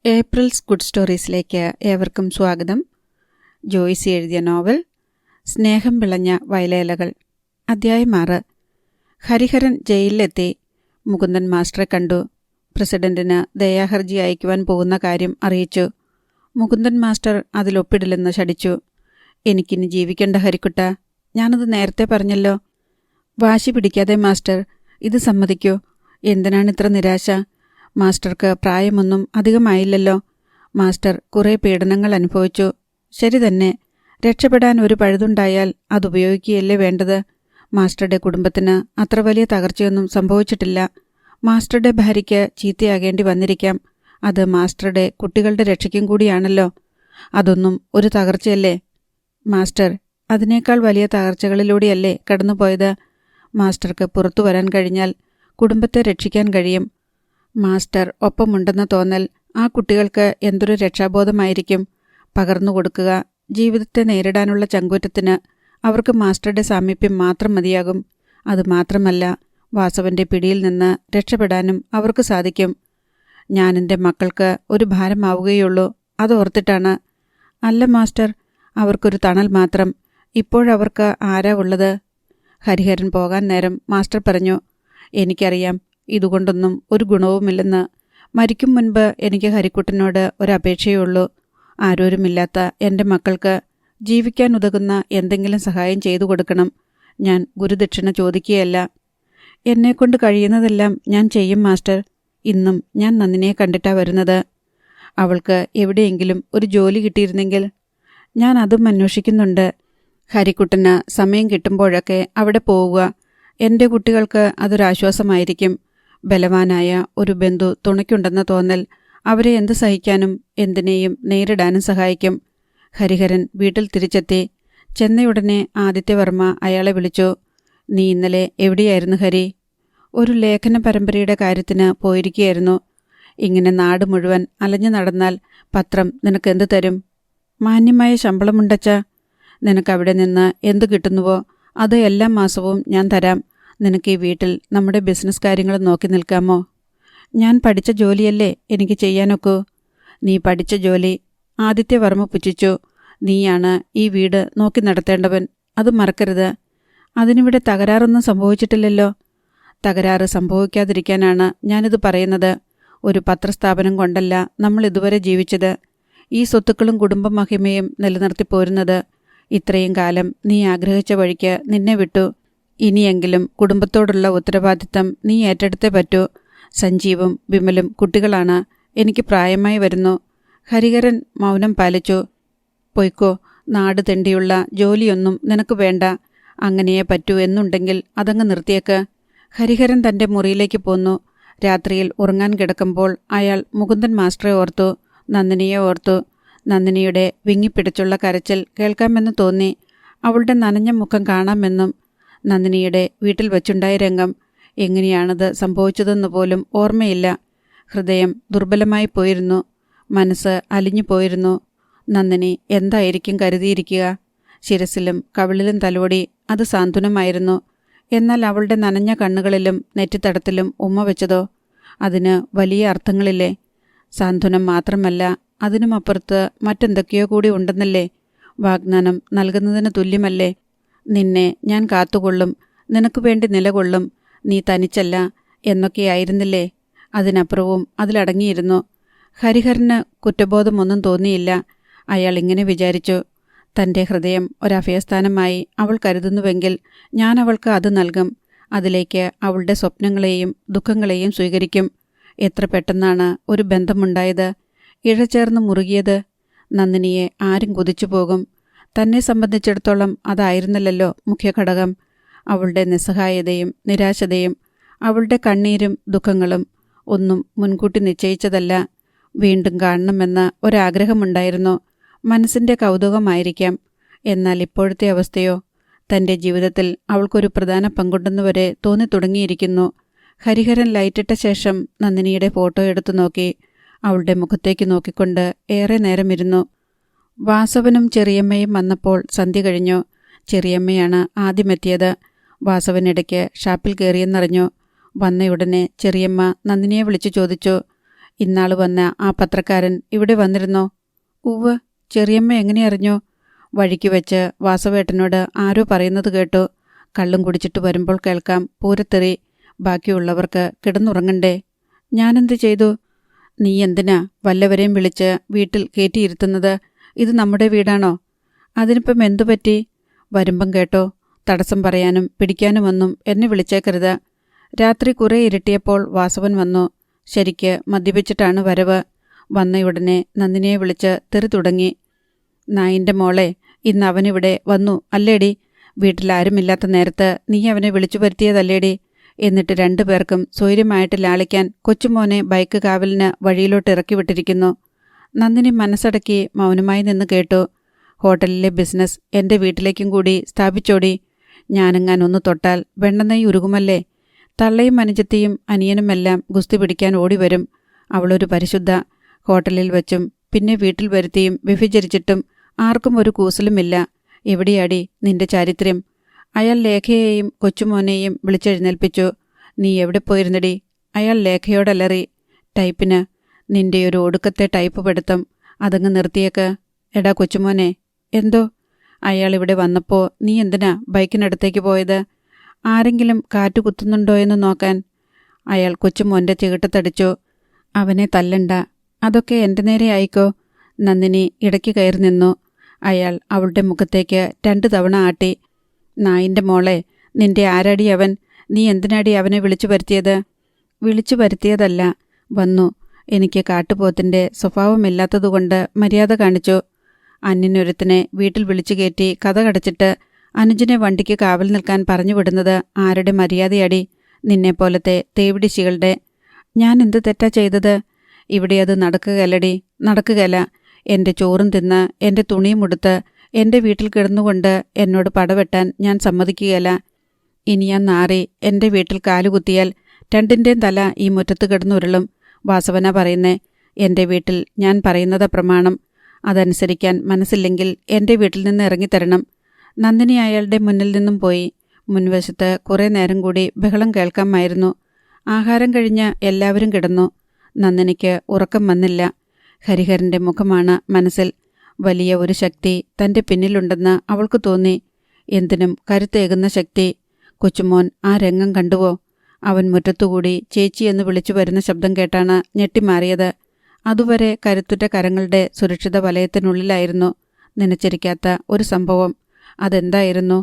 April's good സ്റ്റോറീസിലേക്ക് ഏവർക്കും സ്വാഗതം. ജോയ്സി എഴുതിയ നോവൽ സ്നേഹം വിളഞ്ഞ വയലേലകൾ, അധ്യായം 6. ഹരിഹരൻ ജയിലിലെത്തി. മുകുന്ദൻ മാസ്റ്ററെ കണ്ടു. പ്രസിഡന്റിന് ദയാഹർജി അയക്കുവാൻ പോകുന്ന കാര്യം അറിയിച്ചു. മുകുന്ദൻ മാസ്റ്റർ അതിലൊപ്പിടില്ലെന്ന് ശഠിച്ചു. എനിക്കിനി ജീവിക്കേണ്ട ഹരിക്കുട്ട, ഞാനത് നേരത്തെ പറഞ്ഞല്ലോ. വാശി പിടിക്കാതെ മാസ്റ്റർ, ഇത് സമ്മതിക്കൂ. എന്തിനാണിത്ര നിരാശ? മാസ്റ്റർക്ക് പ്രായമൊന്നും അധികമായില്ലല്ലോ. മാസ്റ്റർ കുറേ പീഡനങ്ങൾ അനുഭവിച്ചു. ശരി തന്നെ, രക്ഷപ്പെടാൻ ഒരു പഴുതുണ്ടായാൽ അതുപയോഗിക്കുകയല്ലേ വേണ്ടത്. മാസ്റ്ററുടെ കുടുംബത്തിന് അത്ര വലിയ തകർച്ചയൊന്നും സംഭവിച്ചിട്ടില്ല. മാസ്റ്ററുടെ ഭാര്യയ്ക്ക് ചീത്തയാകേണ്ടി വന്നിരിക്കാം. അത് മാസ്റ്ററുടെ കുട്ടികളുടെ രക്ഷയ്ക്കും കൂടിയാണല്ലോ. അതൊന്നും ഒരു തകർച്ചയല്ലേ മാസ്റ്റർ? അതിനേക്കാൾ വലിയ തകർച്ചകളിലൂടെയല്ലേ കടന്നുപോയത്. മാസ്റ്റർക്ക് പുറത്തു വരാൻ കഴിഞ്ഞാൽ കുടുംബത്തെ രക്ഷിക്കാൻ കഴിയും. മാസ്റ്റർ ഒപ്പമുണ്ടെന്ന തോന്നൽ ആ കുട്ടികൾക്ക് എന്തൊരു രക്ഷാബോധമായിരിക്കും. പകർന്നു കൊടുക്കുക. ജീവിതത്തെ നേരിടാനുള്ള ചങ്കൂറ്റത്തിന് അവർക്ക് മാസ്റ്ററുടെ സാമീപ്യം മാത്രം മതിയാകും. അതുമാത്രമല്ല, വാസവന്റെ പിടിയിൽ നിന്ന് രക്ഷപ്പെടാനും അവർക്ക് സാധിക്കും. ഞാനെൻ്റെ മക്കൾക്ക് ഒരു ഭാരമാവുകയുള്ളൂ, അതോർത്തിട്ടാണ്. അല്ല മാസ്റ്റർ, അവർക്കൊരു തണൽ മാത്രം. ഇപ്പോഴവർക്ക് ആരാ ഉള്ളത്? ഹരിഹരൻ പോകാൻ നേരം മാസ്റ്റർ പറഞ്ഞു, എനിക്കറിയാം ഇതുകൊണ്ടൊന്നും ഒരു ഗുണവുമില്ലെന്ന്. മരിക്കും മുൻപ് എനിക്ക് ഹരിക്കുട്ടനോട് ഒരപേക്ഷയുള്ളൂ. ആരോരുമില്ലാത്ത എൻ്റെ മക്കൾക്ക് ജീവിക്കാൻ ഉതകുന്ന എന്തെങ്കിലും സഹായം ചെയ്തു കൊടുക്കണം. ഞാൻ ഗുരുദക്ഷിണ ചോദിക്കുകയല്ല. എന്നെക്കൊണ്ട് കഴിയുന്നതെല്ലാം ഞാൻ ചെയ്യും മാസ്റ്റർ. ഇന്നും ഞാൻ നന്ദിനിയെ കണ്ടിട്ടാ വരുന്നത്. അവൾക്ക് എവിടെയെങ്കിലും ഒരു ജോലി കിട്ടിയിരുന്നെങ്കിൽ. ഞാൻ അതും അന്വേഷിക്കുന്നുണ്ട്. ഹരിക്കുട്ടന് സമയം കിട്ടുമ്പോഴൊക്കെ അവിടെ പോവുക. എൻ്റെ കുട്ടികൾക്ക് അതൊരാശ്വാസമായിരിക്കും. ബലവാനായ ഒരു ബന്ധു തുണയ്ക്കുണ്ടെന്ന തോന്നൽ അവരെ എന്ത് സഹിക്കാനും എന്തിനേയും നേരിടാനും സഹായിക്കും. ഹരിഹരൻ വീട്ടിൽ തിരിച്ചെത്തി. ചെന്നയുടനെ ആദിത്യവർമ്മ അയാളെ വിളിച്ചു. നീ ഇന്നലെ എവിടെയായിരുന്നു ഹരി? ഒരു ലേഖന പരമ്പരയുടെ കാര്യത്തിന് പോയിരിക്കുകയായിരുന്നു. ഇങ്ങനെ നാട് മുഴുവൻ അലഞ്ഞു നടന്നാൽ പത്രം നിനക്കെന്ത് തരും? മാന്യമായ ശമ്പളമുണ്ടച്ച. നിനക്കവിടെ നിന്ന് എന്തു കിട്ടുന്നുവോ അത് എല്ലാ മാസവും ഞാൻ തരാം. നിനക്ക് ഈ വീട്ടിൽ നമ്മുടെ ബിസിനസ് കാര്യങ്ങൾ നോക്കി നിൽക്കാമോ? ഞാൻ പഠിച്ച ജോലിയല്ലേ എനിക്ക് ചെയ്യാനൊക്കൂ. നീ പഠിച്ച ജോലി? ആദിത്യവർമ്മ പുച്ഛിച്ചു. നീയാണ് ഈ വീട് നോക്കി നടത്തേണ്ടവൻ, അത് മറക്കരുത്. അതിനിവിടെ തകരാറൊന്നും സംഭവിച്ചിട്ടില്ലല്ലോ. തകരാറ് സംഭവിക്കാതിരിക്കാനാണ് ഞാനിത് പറയുന്നത്. ഒരു പത്രസ്ഥാപനം കൊണ്ടല്ല നമ്മൾ ഇതുവരെ ജീവിച്ചത്. ഈ സ്വത്തുക്കളും കുടുംബമഹിമയും നിലനിർത്തി പോരുന്നത്. ഇത്രയും കാലം നീ ആഗ്രഹിച്ച വഴിക്ക് നിന്നെ വിട്ടു. ഇനിയെങ്കിലും കുടുംബത്തോടുള്ള ഉത്തരവാദിത്തം നീ ഏറ്റെടുത്തേ പറ്റൂ. സഞ്ജീവും വിമലും കുട്ടികളാണ്. എനിക്ക് പ്രായമായി വരുന്നു. ഹരിഹരൻ മൗനം പാലിച്ചു. പൊയ്ക്കോ, നാട് തെണ്ടിയുള്ള ജോലിയൊന്നും നിനക്ക് വേണ്ട. അങ്ങനെയേ പറ്റൂ എന്നുണ്ടെങ്കിൽ അതങ്ങ് നിർത്തിയേക്ക്. ഹരിഹരൻ തൻ്റെ മുറിയിലേക്ക് പോന്നു. രാത്രിയിൽ ഉറങ്ങാൻ കിടക്കുമ്പോൾ അയാൾ മുകുന്ദൻ മാസ്റ്ററെ ഓർത്തു, നന്ദിനിയെ ഓർത്തു. നന്ദിനിയുടെ വിങ്ങിപ്പിടിച്ചുള്ള കരച്ചിൽ കേൾക്കാമെന്ന് തോന്നി. അവളുടെ നനഞ്ഞ മുഖം കാണാമെന്നും. നന്ദിനിയുടെ വീട്ടിൽ വച്ചുണ്ടായ രംഗം എങ്ങനെയാണത് സംഭവിച്ചതെന്ന് പോലും ഓർമ്മയില്ല. ഹൃദയം ദുർബലമായി പോയിരുന്നു. മനസ്സ് അലിഞ്ഞു പോയിരുന്നു. നന്ദിനി എന്തായിരിക്കും കരുതിയിരിക്കുക? ശിരസിലും കവിളിലും തലോടി. അത് സാന്ത്വനമായിരുന്നു. എന്നാൽ അവളുടെ നനഞ്ഞ കണ്ണുകളിലും നെറ്റിത്തടത്തിലും ഉമ്മ വെച്ചതോ? അതിന് വലിയ അർത്ഥങ്ങളില്ലേ? സാന്ത്വനം മാത്രമല്ല, അതിനുമപ്പുറത്ത് മറ്റെന്തൊക്കെയോ കൂടി ഉണ്ടെന്നല്ലേ? വാഗ്ദാനം നൽകുന്നതിന് തുല്യമല്ലേ? നിന്നെ ഞാൻ കാത്തുകൊള്ളും, നിനക്ക് വേണ്ടി നിലകൊള്ളും, നീ തനിച്ചല്ല എന്നൊക്കെയായിരുന്നില്ലേ? അതിനപ്പുറവും അതിലടങ്ങിയിരുന്നു. ഹരിഹരന് കുറ്റബോധമൊന്നും തോന്നിയില്ല. അയാൾ ഇങ്ങനെ വിചാരിച്ചു, തൻ്റെ ഹൃദയം ഒരഭയസ്ഥാനമായി അവൾ കരുതുന്നുവെങ്കിൽ ഞാൻ അവൾക്ക് അത് നൽകും. അതിലേക്ക് അവളുടെ സ്വപ്നങ്ങളെയും ദുഃഖങ്ങളെയും സ്വീകരിക്കും. എത്ര പെട്ടെന്നാണ് ഒരു ബന്ധമുണ്ടായത്, ഇഴചേർന്ന് മുറുകിയത്. നന്ദിനിയെ ആരും കുതിച്ചു പോകും. തന്നെ സംബന്ധിച്ചിടത്തോളം അതായിരുന്നില്ലല്ലോ മുഖ്യഘടകം. അവളുടെ നിസ്സഹായതയും നിരാശതയും അവളുടെ കണ്ണീരും ദുഃഖങ്ങളും ഒന്നും മുൻകൂട്ടി നിശ്ചയിച്ചതല്ല. വീണ്ടും കാണണമെന്ന് ഒരാഗ്രഹമുണ്ടായിരുന്നു. മനസ്സിൻ്റെ കൗതുകമായിരിക്കാം. എന്നാൽ ഇപ്പോഴത്തെ അവസ്ഥയോ? തൻ്റെ ജീവിതത്തിൽ അവൾക്കൊരു പ്രധാന പങ്കുണ്ടെന്നുവരെ തോന്നിത്തുടങ്ങിയിരിക്കുന്നു. ഹരിഹരൻ ലൈറ്റിട്ട ശേഷം നന്ദിനിയുടെ ഫോട്ടോ എടുത്തു നോക്കി. അവളുടെ മുഖത്തേക്ക് നോക്കിക്കൊണ്ട് ഏറെ നേരമിരുന്നു. വാസവനും ചെറിയമ്മയും വന്നപ്പോൾ സന്ധ്യ കഴിഞ്ഞു. ചെറിയമ്മയാണ് ആദ്യമെത്തിയത്. വാസവനിടയ്ക്ക് ഷാപ്പിൽ കയറിയെന്നറിഞ്ഞു. വന്നയുടനെ ചെറിയമ്മ നന്ദിനിയെ വിളിച്ചു ചോദിച്ചു, ഇന്നാൾ വന്ന ആ പത്രക്കാരൻ ഇവിടെ വന്നിരുന്നോ? ഉവ്വ്. ചെറിയമ്മ എങ്ങനെ അറിഞ്ഞോ? വഴിക്ക് വെച്ച് വാസവേട്ടനോട് ആരോ പറയുന്നത് കേട്ടു. കള്ളും കുടിച്ചിട്ട് വരുമ്പോൾ കേൾക്കാം പൂരത്തെറി. ബാക്കിയുള്ളവർക്ക് കിടന്നുറങ്ങണ്ടേ? ഞാനെന്ത് ചെയ്തു? നീ എന്തിനാ വല്ലവരെയും വിളിച്ച് വീട്ടിൽ കയറ്റിയിരുത്തുന്നത്? ഇത് നമ്മുടെ വീടാണോ? അതിനിപ്പം എന്തു പറ്റി? വരുമ്പം കേട്ടോ, തടസ്സം പറയാനും പിടിക്കാനുമൊന്നും എന്നെ വിളിച്ചേക്കരുത്. രാത്രി കുറെ ഇരുട്ടിയപ്പോൾ വാസവൻ വന്നു. ശരിക്ക് മദ്യപിച്ചിട്ടാണ് വരവ്. വന്നയുടനെ നന്ദിനിയെ വിളിച്ച് തെറി തുടങ്ങി. നായിൻ്റെ മോളെ, ഇന്ന് അവനിവിടെ വന്നു അല്ലേടി? വീട്ടിലാരുമില്ലാത്ത നേരത്ത് നീ അവനെ വിളിച്ചു വരുത്തിയതല്ലേടി? എന്നിട്ട് രണ്ടുപേർക്കും സ്വൈര്യമായിട്ട് ലാളിക്കാൻ കൊച്ചുമോനെ ബൈക്ക് കാവലിന് വഴിയിലോട്ട് ഇറക്കി വിട്ടിരിക്കുന്നു. നന്ദിനി മനസ്സടക്കി മൗനമായി നിന്ന് കേട്ടു. ഹോട്ടലിലെ ബിസിനസ് എൻ്റെ വീട്ടിലേക്കും കൂടി സ്ഥാപിച്ചോടി. ഞാനെങ്ങാനൊന്ന് തൊട്ടാൽ വെണ്ണനെയ് ഉരുകുമല്ലേ? തള്ളയും അനുജത്തിയും അനിയനുമെല്ലാം ഗുസ്തി പിടിക്കാൻ ഓടിവരും. അവളൊരു പരിശുദ്ധ. ഹോട്ടലിൽ വെച്ചും പിന്നെ വീട്ടിൽ വരുത്തിയും വ്യഭിചരിച്ചിട്ടും ആർക്കും ഒരു കൂസലുമില്ല. എവിടെയാടി നിന്റെ ചാരിത്രം? അയാൾ ലേഖയെയും കൊച്ചുമോനെയും വിളിച്ചെഴുന്നേൽപ്പിച്ചു. നീ എവിടെ പോയിരുന്നടി? അയാൾ ലേഖയോടലറി. ടൈപ്പിന്. നിന്റെയൊരു ഒടുക്കത്തെ ടൈപ്പ് പെടുത്തം. അതങ്ങ് നിർത്തിയേക്ക്. എടാ കൊച്ചുമോനെ. എന്തോ? അയാളിവിടെ വന്നപ്പോൾ നീ എന്തിനാ ബൈക്കിനടുത്തേക്ക് പോയത്? ആരെങ്കിലും കാറ്റു കുത്തുന്നുണ്ടോ എന്ന് നോക്കാൻ. അയാൾ കൊച്ചുമോൻ്റെ ചികിട്ടത്തടിച്ചു. അവനെ തല്ലണ്ട. അതൊക്കെ എൻ്റെ നേരെ ആയിക്കോ. നന്ദിനി ഇടയ്ക്ക് കയറി നിന്നു. അയാൾ അവളുടെ മുഖത്തേക്ക് 2 തവണ ആട്ടി. നായിൻ്റെ മോളെ, നിന്റെ ആരാടി അവൻ? നീ എന്തിനാടി അവനെ വിളിച്ചു വരുത്തിയത്? വിളിച്ചു വരുത്തിയതല്ല, വന്നു. എനിക്ക് കാട്ടുപോത്തിൻ്റെ സ്വഭാവമില്ലാത്തതുകൊണ്ട് മര്യാദ കാണിച്ചു. അന്യനൊരുത്തിനെ വീട്ടിൽ വിളിച്ചു കയറ്റി കഥ കടച്ചിട്ട് അനുജനെ വണ്ടിക്ക് കാവൽ നിൽക്കാൻ പറഞ്ഞു വിടുന്നത് ആരുടെ മര്യാദയടി? നിന്നെപ്പോലത്തെ തേവിടിശികളുടെ. ഞാൻ എന്ത് തെറ്റാ ചെയ്തത്? ഇവിടെ അത് നടക്കുകയല്ലടി, നടക്കുകയല്ല. എൻ്റെ ചോറും തിന്ന് എൻ്റെ തുണിയും ഉടുത്ത് എൻ്റെ വീട്ടിൽ കിടന്നുകൊണ്ട് എന്നോട് പടവെട്ടാൻ ഞാൻ സമ്മതിക്കുകയല്ല. ഇനി ഞാൻ നാറി എൻ്റെ വീട്ടിൽ കാലുകുത്തിയാൽ 2ൻ്റെയും തല ഈ മുറ്റത്ത് കിടന്നുരുളും. വാസവന പറയുന്നേ. എൻ്റെ വീട്ടിൽ ഞാൻ പറയുന്നത് പ്രമാണം. അതനുസരിക്കാൻ മനസ്സില്ലെങ്കിൽ എൻ്റെ വീട്ടിൽ നിന്ന് ഇറങ്ങിത്തരണം. നന്ദിനി അയാളുടെ മുന്നിൽ നിന്നും പോയി. മുൻവശത്ത് കുറേ നേരം കൂടി ബഹളം കേൾക്കാമായിരുന്നു. ആഹാരം കഴിഞ്ഞ് എല്ലാവരും കിടന്നു. നന്ദിനിക്ക് ഉറക്കം വന്നില്ല. ഹരിഹരൻ്റെ മുഖമാണ് മനസ്സിൽ. വലിയ ഒരു ശക്തി തൻ്റെ പിന്നിലുണ്ടെന്ന് അവൾക്ക് തോന്നി. എന്തിനും കരുത്തേകുന്ന ശക്തി. കൊച്ചുമോൻ ആ രംഗം കണ്ടുവോ? അവൻ മുറ്റത്തുകൂടി ചേച്ചിയെന്ന് വിളിച്ചു വരുന്ന ശബ്ദം കേട്ടാണ് ഞെട്ടിമാറിയത്. അതുവരെ കരുത്തുറ്റ കരങ്ങളുടെ സുരക്ഷിത വലയത്തിനുള്ളിലായിരുന്നു നനച്ചിരിക്കാത്ത ഒരു സംഭവം. അതെന്തായിരുന്നു?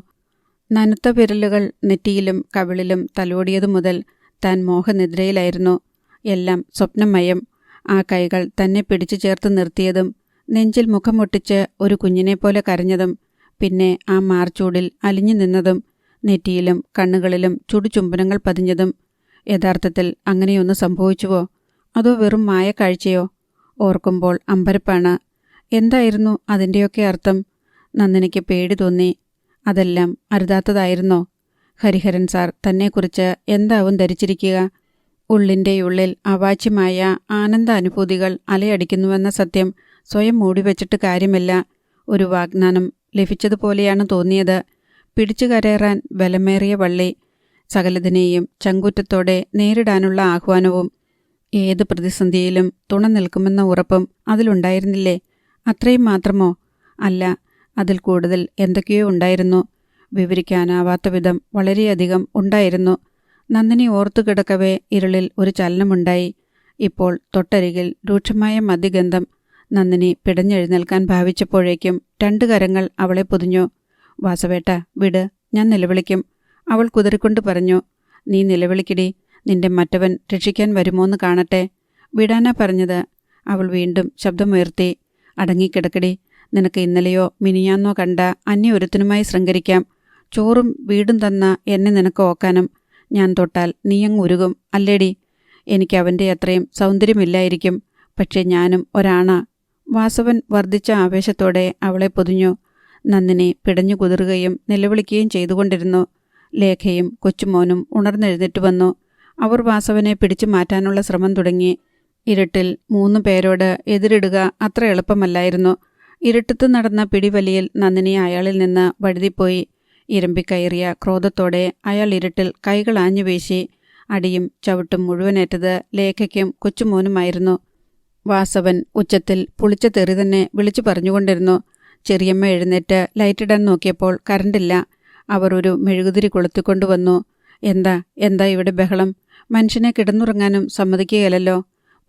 നനുത്ത വിരലുകൾ നെറ്റിയിലും കവിളിലും തലോടിയതു മുതൽ താൻ മോഹനിദ്രയിലായിരുന്നു. എല്ലാം സ്വപ്നമയം. ആ കൈകൾ തന്നെ പിടിച്ചു ചേർത്ത് നിർത്തിയതും, നെഞ്ചിൽ മുഖമൊട്ടിച്ച് ഒരു കുഞ്ഞിനെപ്പോലെ കരഞ്ഞതും, പിന്നെ ആ മാർച്ചൂടിൽ അലിഞ്ഞു നിന്നതും, നെറ്റിയിലും കണ്ണുകളിലും ചുടുചുംബനങ്ങൾ പതിഞ്ഞതും. യഥാർത്ഥത്തിൽ അങ്ങനെയൊന്ന് സംഭവിച്ചുവോ? അതോ വെറും മായക്കാഴ്ചയോ? ഓർക്കുമ്പോൾ അമ്പരപ്പാണ്. എന്തായിരുന്നു അതിൻ്റെയൊക്കെ അർത്ഥം? നന്ദിനിക്ക് പേടി തോന്നി. അതെല്ലാം അരുതാത്തതായിരുന്നോ? ഹരിഹരൻ സാർ തന്നെക്കുറിച്ച് എന്താവും ധരിച്ചിരിക്കുക? ഉള്ളിൻ്റെയുള്ളിൽ അവാച്യമായ ആനന്ദ അനുഭൂതികൾ അലയടിക്കുന്നുവെന്ന സത്യം സ്വയം മൂടിവെച്ചിട്ട് കാര്യമില്ല. ഒരു വാഗ്ദാനം ലഭിച്ചതുപോലെയാണ് തോന്നിയത്. പിടിച്ചു കരയറാൻ ബലമേറിയ വള്ളി. സകലതിനെയും ചങ്കൂറ്റത്തോടെ നേരിടാനുള്ള ആഹ്വാനവും. ഏത് പ്രതിസന്ധിയിലും തുണ നിൽക്കുമെന്ന ഉറപ്പും അതിലുണ്ടായിരുന്നില്ലേ? അത്രയും മാത്രമോ? അല്ല, അതിൽ കൂടുതൽ എന്തൊക്കെയോ ഉണ്ടായിരുന്നു. വിവരിക്കാനാവാത്ത വിധം വളരെയധികം ഉണ്ടായിരുന്നു. നന്ദിനി ഓർത്തു കിടക്കവേ ഇരുളിൽ ഒരു ചലനമുണ്ടായി. ഇപ്പോൾ തൊട്ടരികിൽ രൂക്ഷമായ മദ്യഗന്ധം. നന്ദിനി പിടഞ്ഞെഴുന്നേൽക്കാൻ ഭാവിച്ചപ്പോഴേക്കും 2 കരങ്ങൾ അവളെ പൊതിഞ്ഞു. വാസവേട്ട, വിട്, ഞാൻ നിലവിളിക്കും. അവൾ കുതറിക്കൊണ്ട് പറഞ്ഞു. നീ നിലവിളിക്കടി. നിന്റെ മറ്റവൻ രക്ഷിക്കാൻ വരുമോന്ന് കാണട്ടെ. വിടാനാ പറഞ്ഞത്. അവൾ വീണ്ടും ശബ്ദമുയർത്തി. അടങ്ങിക്കിടക്കടി. നിനക്ക് ഇന്നലെയോ മിനിയാന്നോ കണ്ട അന്യൊരുത്തനുമായി ശൃംഗരിക്കാം. ചോറും വീടും തന്ന എന്നെ നിനക്ക് ഓക്കാനും. ഞാൻ തൊട്ടാൽ നീയങ്ങ് ഉരുകും അല്ലേടി? എനിക്ക് അവൻ്റെ അത്രയും സൗന്ദര്യമില്ലായിരിക്കും, പക്ഷേ ഞാനും ഒരാണാ. വാസവൻ വർദ്ധിച്ച ആവേശത്തോടെ അവളെ പൊതിഞ്ഞു. നന്ദിനി പിടഞ്ഞു കുതിറുകയും നിലവിളിക്കുകയും ചെയ്തുകൊണ്ടിരുന്നു. ലേഖയും കൊച്ചുമോനും ഉണർന്നെഴുന്നേറ്റ് വന്നു. അവർ വാസവനെ പിടിച്ചു മാറ്റാനുള്ള ശ്രമം തുടങ്ങി. ഇരുട്ടിൽ 3 പേരോട് എതിരിടുക അത്ര എളുപ്പമല്ലായിരുന്നു. ഇരുട്ടത്ത് നടന്ന പിടിവലിയിൽ നന്ദിനി അയാളിൽ നിന്ന് വഴുതിപ്പോയി. ഇരമ്പിക്കയറിയ ക്രോധത്തോടെ അയാൾ ഇരുട്ടിൽ കൈകൾ ആഞ്ഞുവീശി. അടിയും ചവിട്ടും മുഴുവനേറ്റത് ലേഖയ്ക്കും കൊച്ചുമോനുമായിരുന്നു. വാസവൻ ഉച്ചത്തിൽ പുളിച്ച തെറി തന്നെ വിളിച്ചു പറഞ്ഞുകൊണ്ടിരുന്നു. ചെറിയമ്മ എഴുന്നേറ്റ് ലൈറ്റിടാൻ നോക്കിയപ്പോൾ കറണ്ടില്ല. അവർ ഒരു മെഴുകുതിരി കൊളുത്തിക്കൊണ്ടുവന്നു. എന്താ ഇവിടെ ബഹളം? മനുഷ്യനെ കിടന്നുറങ്ങാനും സമ്മതിക്കുകയല്ലോ.